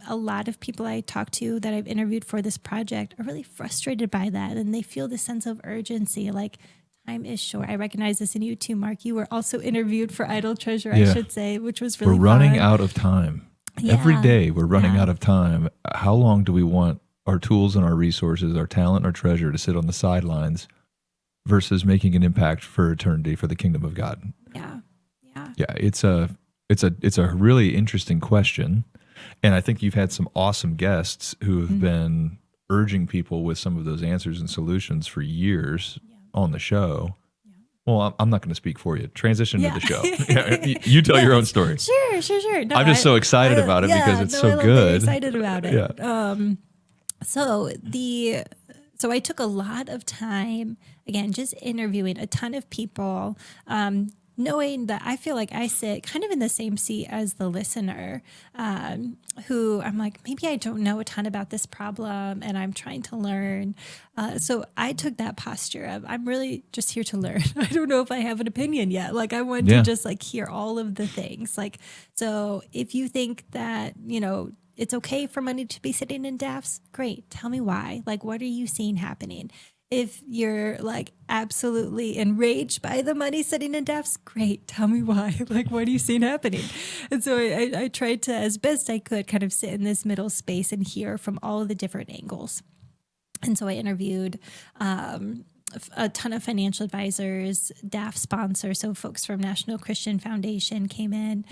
a lot of people I talk to that I've interviewed for this project are really frustrated by that. And they feel this sense of urgency, like time is short. I recognize this in you too, Mark. You were also interviewed for Idle Treasure, I should say, which was really We're running fun. out of time. Yeah. Every day we're running out of time. How long do we want our tools and our resources, our talent, our treasure to sit on the sidelines versus making an impact for eternity for the kingdom of God? Yeah. Yeah, it's a It's a really interesting question. And I think you've had some awesome guests who have been urging people with some of those answers and solutions for years on the show. Yeah. Well, I'm not going to speak for you. Transition to the show. You tell your own story. Sure. No, I'm just so excited about it because it's so good. I'm excited about it. Yeah. So I took a lot of time, again, just interviewing a ton of people, knowing that I feel like I sit kind of in the same seat as the listener, who I'm like, maybe I don't know a ton about this problem and I'm trying to learn. So I took that posture of, I'm really just here to learn. I don't know if I have an opinion yet. Like I want to just like hear all of the things. Like, so if you think that, it's okay for money to be sitting in DAFs, great. Tell me why. Like, what are you seeing happening? If you're like absolutely enraged by the money sitting in DAFs, great. Tell me why. Like, what are you seeing happening? And so I tried to, as best I could, kind of sit in this middle space and hear from all of the different angles. And so I interviewed a ton of financial advisors, DAF sponsors, so folks from National Christian Foundation came in,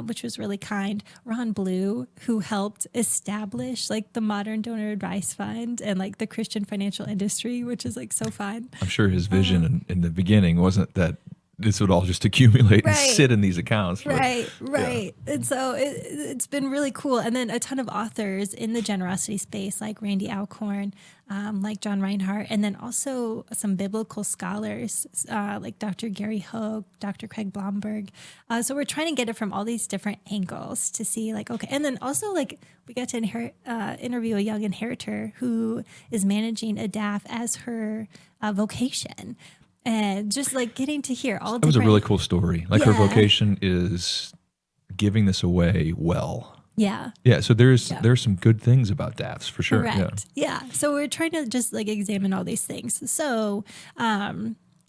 which was really kind. Ron Blue, who helped establish like the modern donor advice fund and like the Christian financial industry, which is like so fun. I'm sure his vision in the beginning wasn't that this would all just accumulate and sit in these accounts. Right. Yeah. And so it's been really cool. And then a ton of authors in the generosity space, like Randy Alcorn, like John Reinhardt, and then also some biblical scholars, like Dr. Gary Hogue, Dr. Craig Blomberg. So we're trying to get it from all these different angles to see like, okay. And then also like we got to interview a young inheritor who is managing a DAF as her vocation. And just like getting to hear all that was a really cool story. Like her vocation is giving this away well. Yeah. Yeah. So there's some good things about DAFs for sure. Correct. Yeah. So we're trying to just like examine all these things. So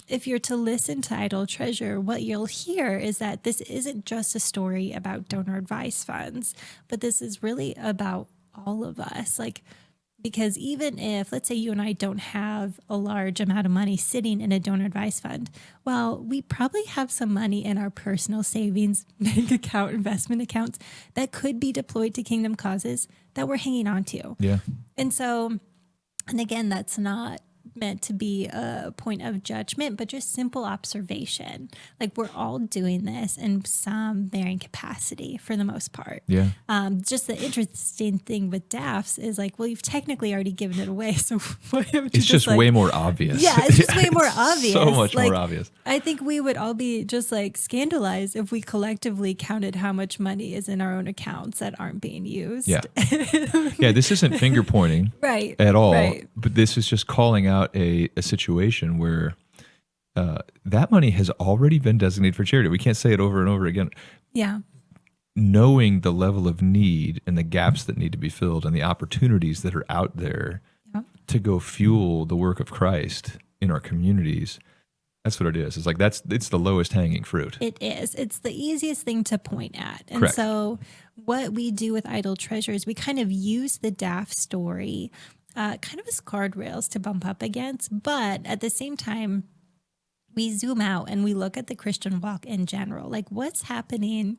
if you're to listen to Idle Treasure, what you'll hear is that this isn't just a story about donor advice funds, but this is really about all of us. Like, because even if, let's say you and I don't have a large amount of money sitting in a donor advice fund, well, we probably have some money in our personal savings, bank account, investment accounts that could be deployed to kingdom causes that we're hanging on to. Yeah. And so, and again, that's not meant to be a point of judgment, but just simple observation. Like we're all doing this in some varying capacity for the most part. Yeah. Just the interesting thing with DAFs is like, well, you've technically already given it away. So why haven't it's just like, way more obvious. Yeah, it's just way more obvious. So much like, more obvious. I think we would all be just like scandalized if we collectively counted how much money is in our own accounts that aren't being used. Yeah. Yeah, this isn't finger pointing at all, but this is just calling out a situation where that money has already been designated for charity. We can't say it over and over again. Yeah. Knowing the level of need and the gaps that need to be filled and the opportunities that are out there to go fuel the work of Christ in our communities. That's what it is. It's like it's the lowest hanging fruit. It is. It's the easiest thing to point at. And Correct. So what we do with Idle Treasures, we kind of use the DAF story kind of as guardrails to bump up against, but at the same time, we zoom out and we look at the Christian walk in general, like what's happening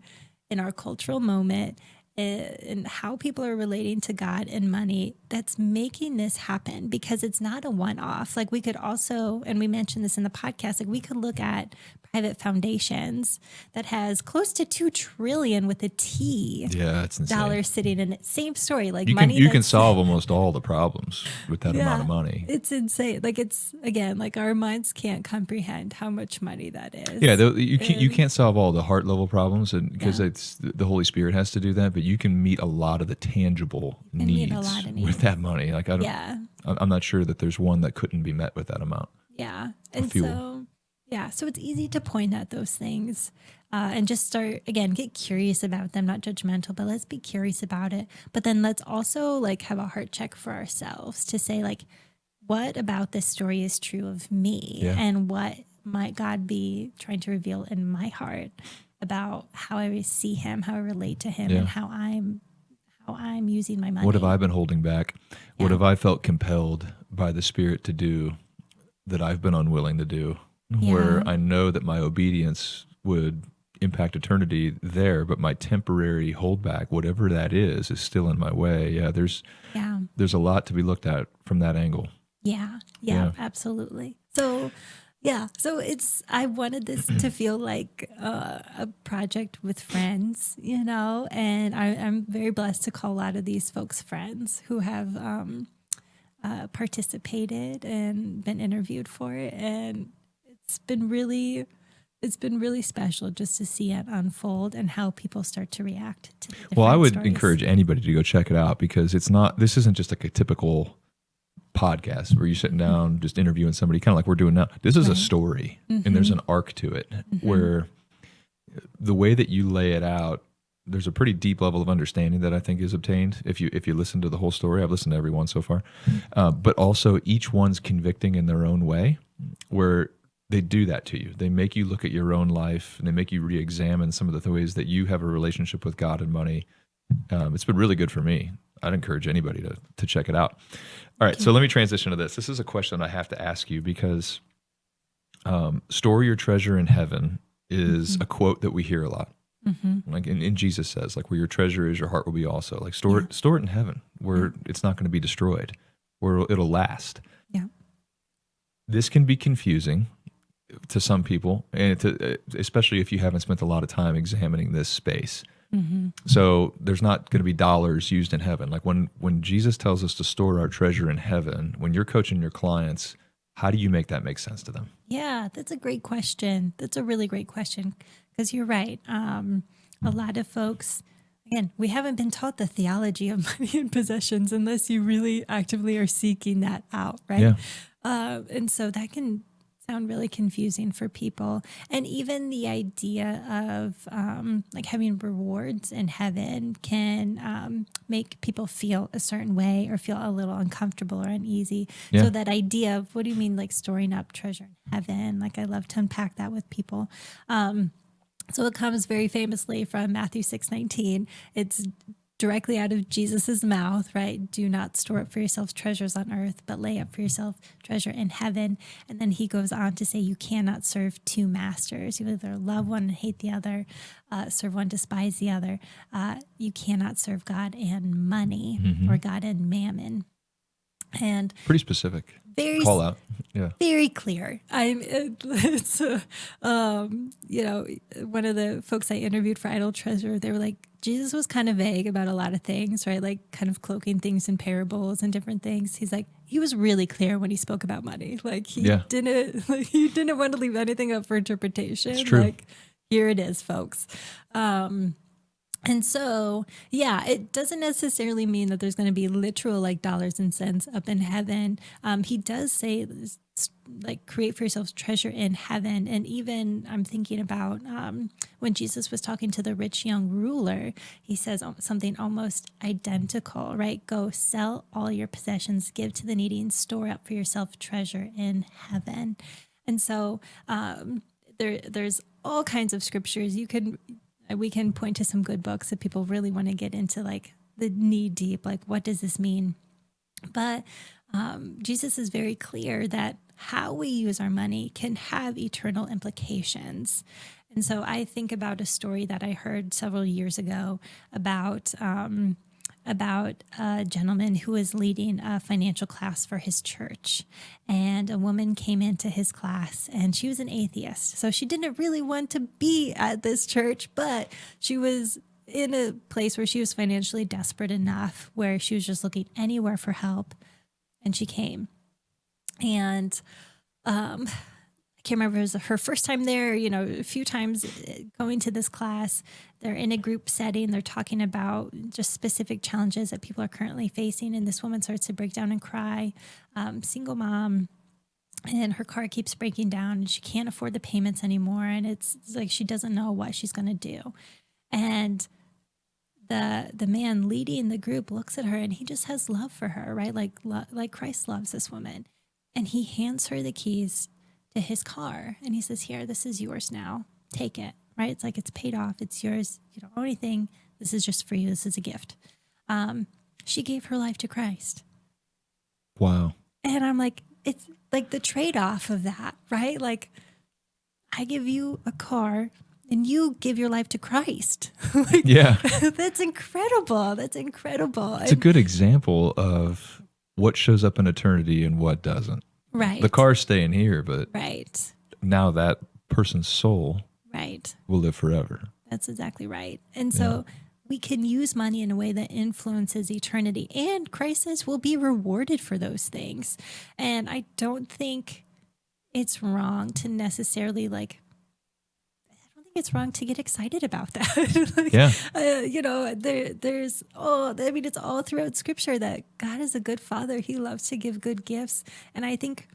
in our cultural moment and how people are relating to God and money that's making this happen, because it's not a one-off. Like we could also, and we mentioned this in the podcast, like we could look at private foundations that has close to $2 trillion with a T. Yeah, that's insane. Dollars sitting in it. Same story. Like you can solve almost all the problems with that amount of money. It's insane. Like it's, again, like our minds can't comprehend how much money that is. Yeah, you can't solve all the heart level problems, and because it's the Holy Spirit has to do that. But you can meet a lot of the tangible needs with that money. Like I'm not sure that there's one that couldn't be met with that amount. Yeah, and so it's easy to point at those things and just start, again, get curious about them, not judgmental, but let's be curious about it. But then let's also like have a heart check for ourselves to say like, what about this story is true of me? Yeah. And what might God be trying to reveal in my heart about how I see him, how I relate to him, and how I'm using my money. What have I been holding back? What have I felt compelled by the Spirit to do that I've been unwilling to do? Where I know that my obedience would impact eternity there, but my temporary holdback, whatever that is still in my way. Yeah, there's a lot to be looked at from that angle. Yeah, absolutely. So, I wanted this to feel like a project with friends, and I'm very blessed to call a lot of these folks friends who have participated and been interviewed for it. And it's been really special just to see it unfold and how people start to react to the different Well, I would stories. encourage anybody to go check it out, because this isn't just like a typical podcast where you're sitting down just interviewing somebody, kind of like we're doing now. This is a story, and there's an arc to it where the way that you lay it out, there's a pretty deep level of understanding that I think is obtained if you listen to the whole story. I've listened to every one so far, but also each one's convicting in their own way, where they do that to you. They make you look at your own life, and they make you re-examine some of the ways that you have a relationship with God and money. It's been really good for me. I'd encourage anybody to check it out. All right, so let me transition to this. This is a question I have to ask you, because store your treasure in heaven is a quote that we hear a lot. Like in Jesus says, like, where your treasure is, your heart will be also. Like, store it in heaven, where it's not going to be destroyed, where it'll last. Yeah. This can be confusing to some people, and especially if you haven't spent a lot of time examining this space. So there's not going to be dollars used in heaven. Like when Jesus tells us to store our treasure in heaven, when you're coaching your clients, how do you make that make sense to them? Yeah, that's a great question. That's a really great question, because you're right. A lot of folks, again, we haven't been taught the theology of money and possessions unless you really actively are seeking that out, right? Yeah. And so that can sound really confusing for people. And even the idea of like having rewards in heaven can make people feel a certain way or feel a little uncomfortable or uneasy. Yeah. So that idea of, what do you mean, like storing up treasure in heaven? Like, I love to unpack that with people. So it comes very famously from Matthew 6:19. It's directly out of Jesus's mouth, right? Do not store up for yourselves treasures on earth, but lay up for yourself treasure in heaven. And then he goes on to say, you cannot serve two masters. You either love one and hate the other, serve one, despise the other. You cannot serve God and money, or God and mammon. And Pretty specific. very Call out. Yeah. very clear. It's one of the folks I interviewed for Idle Treasure, they were like, Jesus was kind of vague about a lot of things, right? Like kind of cloaking things in parables and different things. He's like, he was really clear when he spoke about money. Like he didn't want to leave anything up for interpretation. It's true. Like, here it is, folks. And so, it doesn't necessarily mean that there's going to be literal like dollars and cents up in heaven. He does say, like, create for yourselves treasure in heaven. And even I'm thinking about when Jesus was talking to the rich young ruler, he says something almost identical, right? Go sell all your possessions, give to the needy, and store up for yourself treasure in heaven. And so there's all kinds of scriptures we can point to some good books if people really want to get into like the knee deep, like what does this mean? But Jesus is very clear that how we use our money can have eternal implications. And so I think about a story that I heard several years ago about a gentleman who was leading a financial class for his church. And a woman came into his class, and she was an atheist. So she didn't really want to be at this church, but she was in a place where she was financially desperate enough where she was just looking anywhere for help. And she came. And I can't remember, it was her first time there, a few times going to this class. They're in a group setting. They're talking about just specific challenges that people are currently facing. And this woman starts to break down and cry, single mom, and her car keeps breaking down and she can't afford the payments anymore. And it's like, she doesn't know what she's going to do. And the man leading the group looks at her and he just has love for her, right? Like Christ loves this woman. And he hands her the keys to his car. And he says, here, this is yours now. Take it, right? It's like, it's paid off. It's yours. You don't owe anything. This is just for you. This is a gift. She gave her life to Christ. Wow. And I'm like, it's like the trade-off of that, right? Like, I give you a car and you give your life to Christ. Like, Yeah. that's incredible. That's incredible. It's a good example of what shows up in eternity and what doesn't. Right. The car's staying here, but Right. now that person's soul Right. will live forever. That's exactly right. And so we can use money in a way that influences eternity, and Christ says we'll be rewarded for those things. And I don't think it's wrong to necessarily it's wrong to get excited about that. It's all throughout Scripture that God is a good Father. He loves to give good gifts. And I think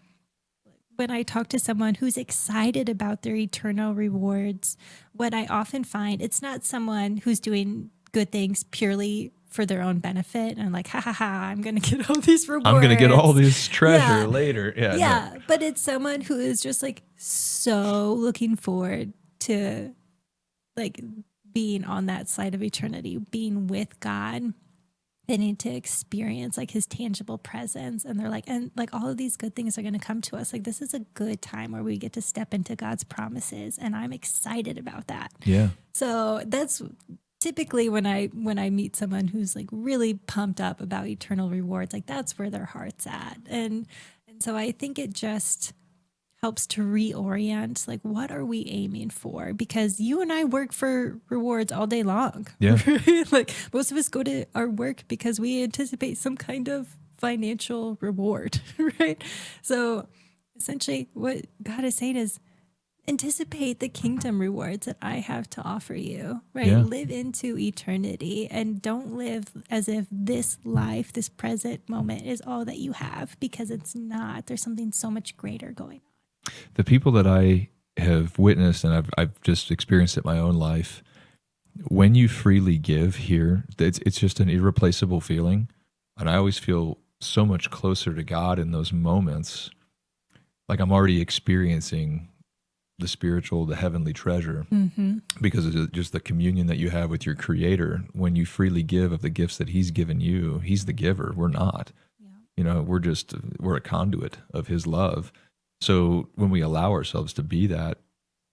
when I talk to someone who's excited about their eternal rewards, what I often find, it's not someone who's doing good things purely for their own benefit. And I'm like, ha ha ha, I'm going to get all these rewards. I'm going to get all this treasure later. Yeah. But it's someone who is just so looking forward to being on that side of eternity, being with God. They need to experience his tangible presence. And they're all of these good things are going to come to us. This is a good time where we get to step into God's promises. And I'm excited about that. Yeah. So that's typically when I meet someone who's really pumped up about eternal rewards, that's where their heart's at. And so I think it just helps to reorient, what are we aiming for? Because you and I work for rewards all day long. Yeah. Right? Most of us go to our work because we anticipate some kind of financial reward, right? So essentially what God is saying is anticipate the kingdom rewards that I have to offer you, right? Yeah. Live into eternity and don't live as if this life, this present moment is all that you have, because it's not. There's something so much greater going on. The people that I have witnessed, and I've just experienced it in my own life, when you freely give here, it's just an irreplaceable feeling. And I always feel so much closer to God in those moments. I'm already experiencing the heavenly treasure, because of just the communion that you have with your Creator. When you freely give of the gifts that He's given you, He's the giver. We're not. Yeah. We're a conduit of His love. So when we allow ourselves to be that,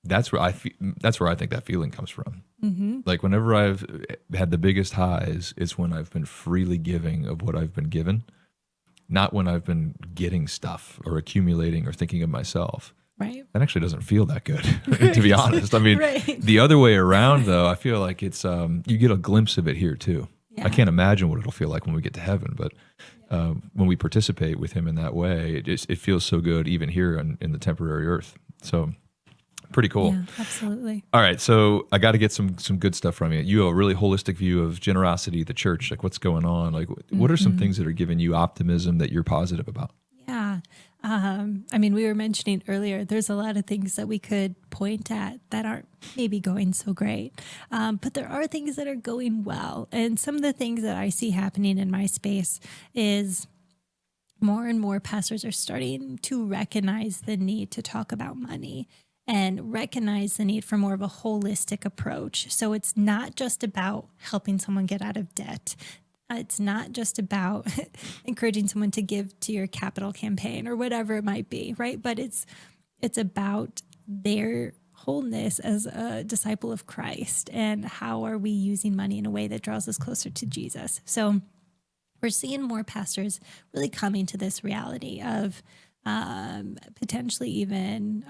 that's where I think that feeling comes from. Mm-hmm. Whenever I've had the biggest highs, it's when I've been freely giving of what I've been given, not when I've been getting stuff or accumulating or thinking of myself. Right. That actually doesn't feel that good, to be honest. I mean, The other way around, though, I feel like it's you get a glimpse of it here too. Yeah. I can't imagine what it'll feel like when we get to heaven, but when we participate with Him in that way, it feels so good even here in the temporary earth. So pretty cool. Yeah, absolutely. All right, so I got to get some good stuff from you. You have a really holistic view of generosity, the church, what's going on. What are some things that are giving you optimism that you're positive about? Yeah. We were mentioning earlier, there's a lot of things that we could point at that aren't maybe going so great. But there are things that are going well. And some of the things that I see happening in my space is more and more pastors are starting to recognize the need to talk about money and recognize the need for more of a holistic approach. So it's not just about helping someone get out of debt. It's not just about encouraging someone to give to your capital campaign or whatever it might be, right? But it's about their wholeness as a disciple of Christ, and how are we using money in a way that draws us closer to Jesus. So we're seeing more pastors really coming to this reality of potentially even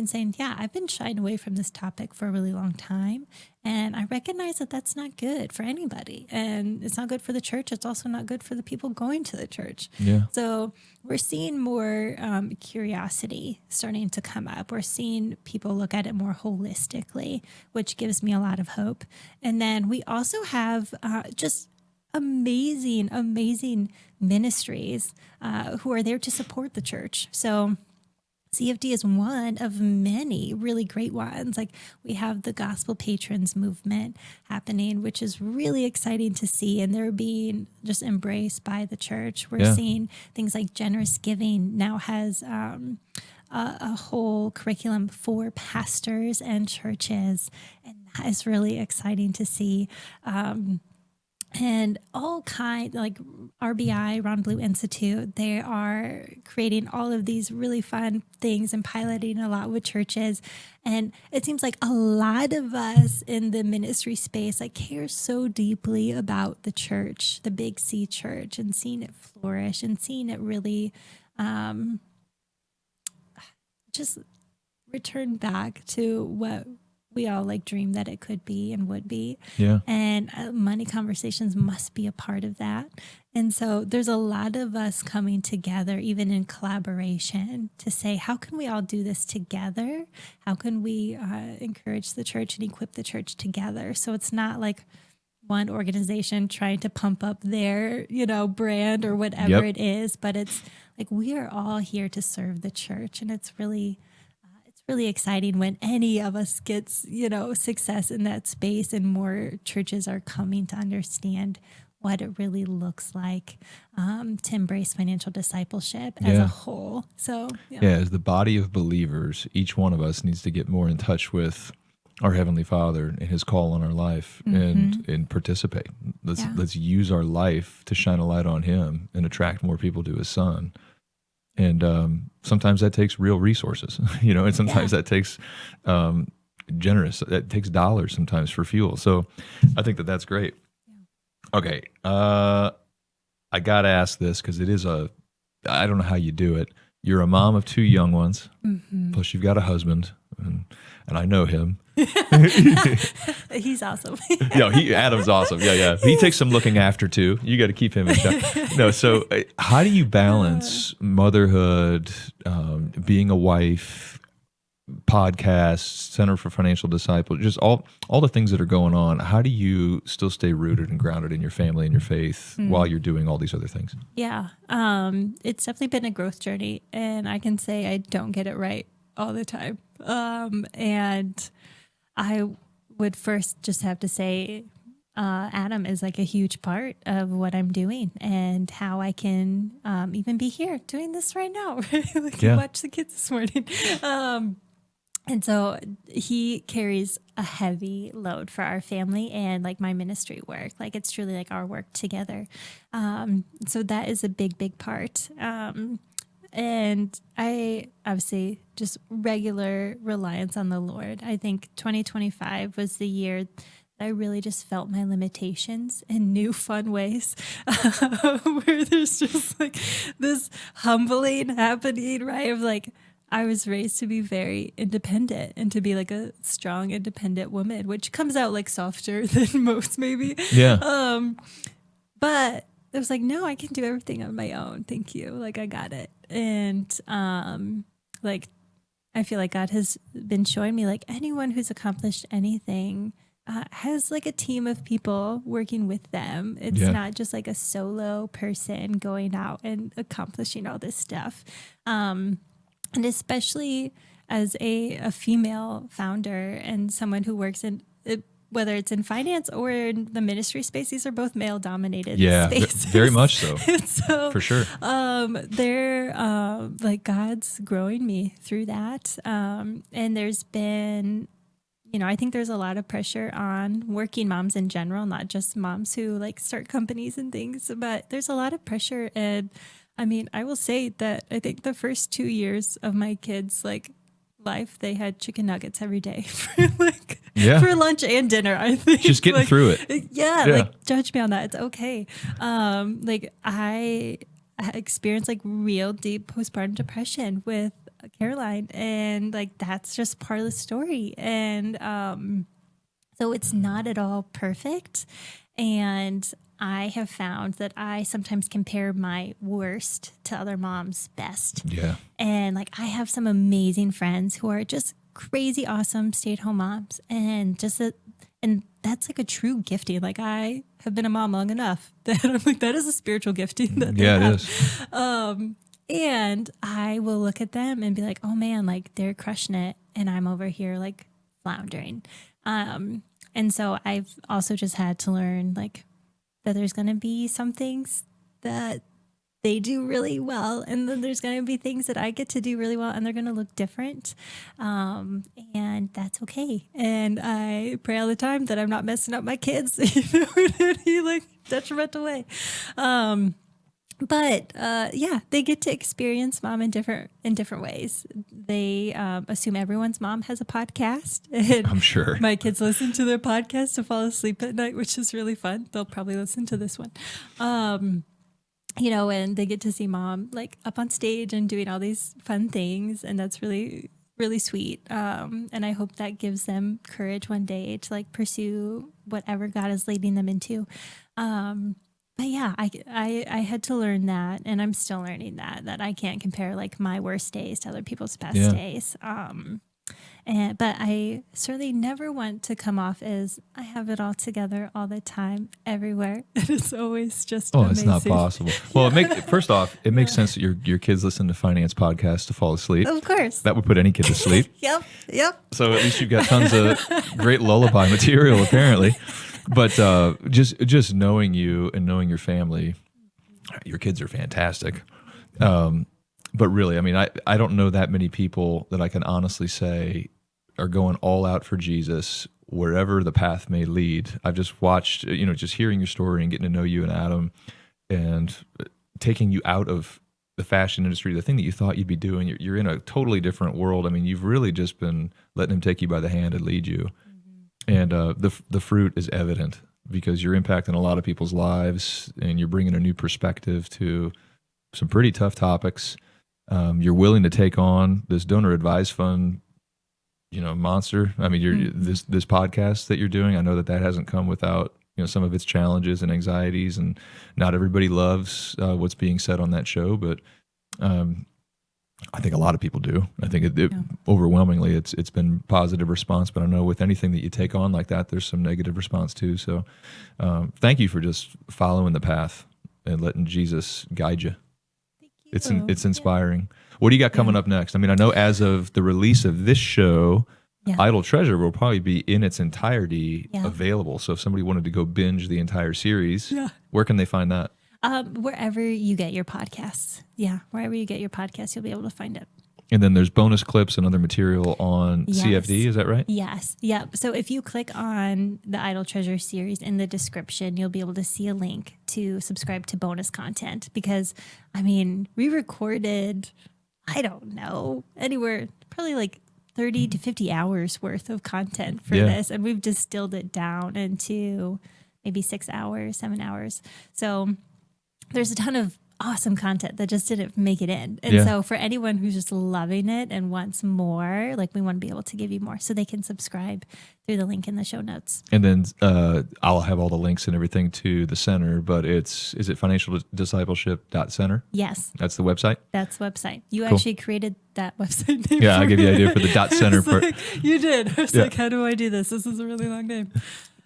saying, yeah, I've been shying away from this topic for a really long time. And I recognize that that's not good for anybody. And it's not good for the church. It's also not good for the people going to the church. Yeah. So we're seeing more curiosity starting to come up. We're seeing people look at it more holistically, which gives me a lot of hope. And then we also have just amazing ministries who are there to support the church. So CFD is one of many really great ones. We have the Gospel Patrons movement happening, which is really exciting to see, and they're being just embraced by the church. We're seeing things like generous giving now has a whole curriculum for pastors and churches, and that is really exciting to see. and all like RBI, Ron Blue Institute, they are creating all of these really fun things and piloting a lot with churches. And it seems like a lot of us in the ministry space like care so deeply about the church, the Big C church, and seeing it flourish and seeing it really just return back to what we all like dream that it could be and would be. Yeah. And money conversations must be a part of that. And so there's a lot of us coming together, even in collaboration, to say, how can we all do this together? How can we encourage the church and equip the church together? So it's not like one organization trying to pump up their, brand or whatever it is, but it's like we are all here to serve the church. And it's really exciting when any of us gets, success in that space and more churches are coming to understand what it really looks like to embrace financial discipleship as a whole. So, as the body of believers, each one of us needs to get more in touch with our Heavenly Father and His call on our life and participate. Let's use our life to shine a light on Him and attract more people to His Son. And sometimes that takes real resources, and sometimes that takes that takes dollars sometimes for fuel. So I think that that's great. Okay. I got to ask this because it is I don't know how you do it. You're a mom of 2 young ones, plus you've got a husband, and I know him. He's awesome. Adam's awesome. Yeah. He takes some looking after too. You got to keep him in check. No, so how do you balance motherhood, being a wife, podcasts, Center for Financial Discipleship, just all the things that are going on? How do you still stay rooted and grounded in your family and your faith while you're doing all these other things? Yeah, it's definitely been a growth journey, and I can say I don't get it right all the time. And I would first just have to say, Adam is like a huge part of what I'm doing and how I can even be here doing this right now. Watch the kids this morning. And so he carries a heavy load for our family and like my ministry work. Like it's truly like our work together. So that is a big, big part. And I obviously just regular reliance on the Lord. I think 2025 was the year that I really just felt my limitations in new fun ways, where there's just like this humbling happening, right? Of like, I was raised to be very independent and to be like a strong, independent woman, which comes out like softer than most maybe. Yeah. But it was like, no, I can do everything on my own. Thank you. Like, I got it. And like, I feel like God has been showing me like anyone who's accomplished anything has like a team of people working with them. It's not just like a solo person going out and accomplishing all this stuff. And especially as a female founder and someone who works in whether it's in finance or in the ministry space, these are both male dominated spaces. Very much so. So for sure. They're like God's growing me through that. And there's been, I think there's a lot of pressure on working moms in general, not just moms who like start companies and things, but there's a lot of pressure. And I mean, I will say that I think the first 2 years of my kids' like life, they had chicken nuggets every day for for lunch and dinner. I think just getting through it. Yeah, like judge me on that. It's okay. Like I experienced like real deep postpartum depression with Caroline, and like that's just part of the story. And so it's not at all perfect. And I have found that I sometimes compare my worst to other moms' best. Yeah. And like I have some amazing friends who are just crazy awesome stay-at-home moms, and and that's like a true gifting. Like I have been a mom long enough that I'm like, that is a spiritual gifting that they have. It is. And I will look at them and be like, oh man, like they're crushing it and I'm over here like floundering. And so I've also just had to learn like that there's going to be some things that they do really well. And then there's going to be things that I get to do really well, and they're going to look different. And that's okay. And I pray all the time that I'm not messing up my kids in any like detrimental way. But they get to experience mom in different ways. They assume everyone's mom has a podcast. And I'm sure my kids listen to their podcast to fall asleep at night, which is really fun. They'll probably listen to this one. And they get to see mom like up on stage and doing all these fun things. And that's really, really sweet. And I hope that gives them courage one day to like pursue whatever God is leading them into. But yeah, I had to learn that, and I'm still learning that I can't compare like my worst days to other people's best days. But I certainly never want to come off as I have it all together all the time, everywhere. It is always just amazing. It's not possible. Well, first off, it makes sense that your kids listen to finance podcasts to fall asleep. Of course. That would put any kid to sleep. Yep. So at least you've got tons of great lullaby material, apparently. But just knowing you and knowing your family, your kids are fantastic. But really, I mean, I don't know that many people that I can honestly say are going all out for Jesus wherever the path may lead. I've just watched, just hearing your story and getting to know you and Adam and taking you out of the fashion industry, the thing that you thought you'd be doing. You're in a totally different world. I mean, you've really just been letting him take you by the hand and lead you. And the fruit is evident because you're impacting a lot of people's lives and you're bringing a new perspective to some pretty tough topics. You're willing to take on this donor advised fund, monster. I mean, this podcast that you're doing, I know that hasn't come without, some of its challenges and anxieties, and not everybody loves what's being said on that show, but I think a lot of people do. I think overwhelmingly it's been positive response, but I know with anything that you take on like that, there's some negative response too. So thank you for just following the path and letting Jesus guide you. Thank you. It's inspiring. What do you got coming up next? I mean, I know as of the release of this show, Idle Treasure will probably be in its entirety available. So if somebody wanted to go binge the entire series, where can they find that? Wherever you get your podcasts. Yeah, wherever you get your podcasts, you'll be able to find it. And then there's bonus clips and other material on CFD, is that right? Yes. Yep. So if you click on the Idle Treasure series in the description, you'll be able to see a link to subscribe to bonus content because, I mean, we recorded, I don't know, anywhere probably like 30 to 50 hours worth of content for this. And we've distilled it down into maybe 6 hours, 7 hours. So there's a ton of awesome content that just didn't make it in. And so for anyone who's just loving it and wants more, like we want to be able to give you more so they can subscribe through the link in the show notes. And then I'll have all the links and everything to the center, but is it financialdiscipleship.center? Yes. That's the website? That's the website. You actually created that website name. Yeah, I gave you the idea for the .center part. Like, you did. I was like, how do I do this? This is a really long name.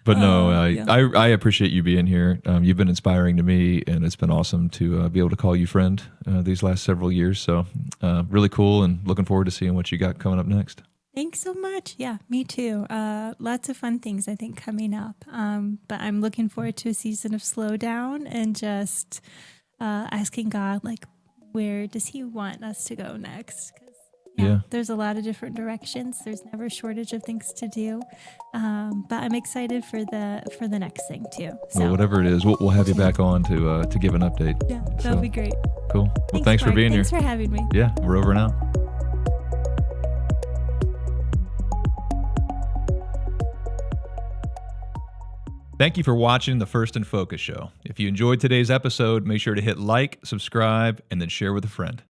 But I appreciate you being here. You've been inspiring to me, and it's been awesome to be able to call you friend these last several years. So really cool, and looking forward to seeing what you got coming up next. Thanks so much. Yeah, me too. Lots of fun things, I think, coming up. But I'm looking forward to a season of slowdown and just asking God, like, where does he want us to go next? There's a lot of different directions. There's never a shortage of things to do. But I'm excited for the next thing too. So well, whatever it is, we'll have you back on to give an update. Yeah, that'll be great. Cool. Well, thanks for being here. Thanks for having me. Yeah, we're over now. Thank you for watching the First in Focus show. If you enjoyed today's episode, make sure to hit like, subscribe, and then share with a friend.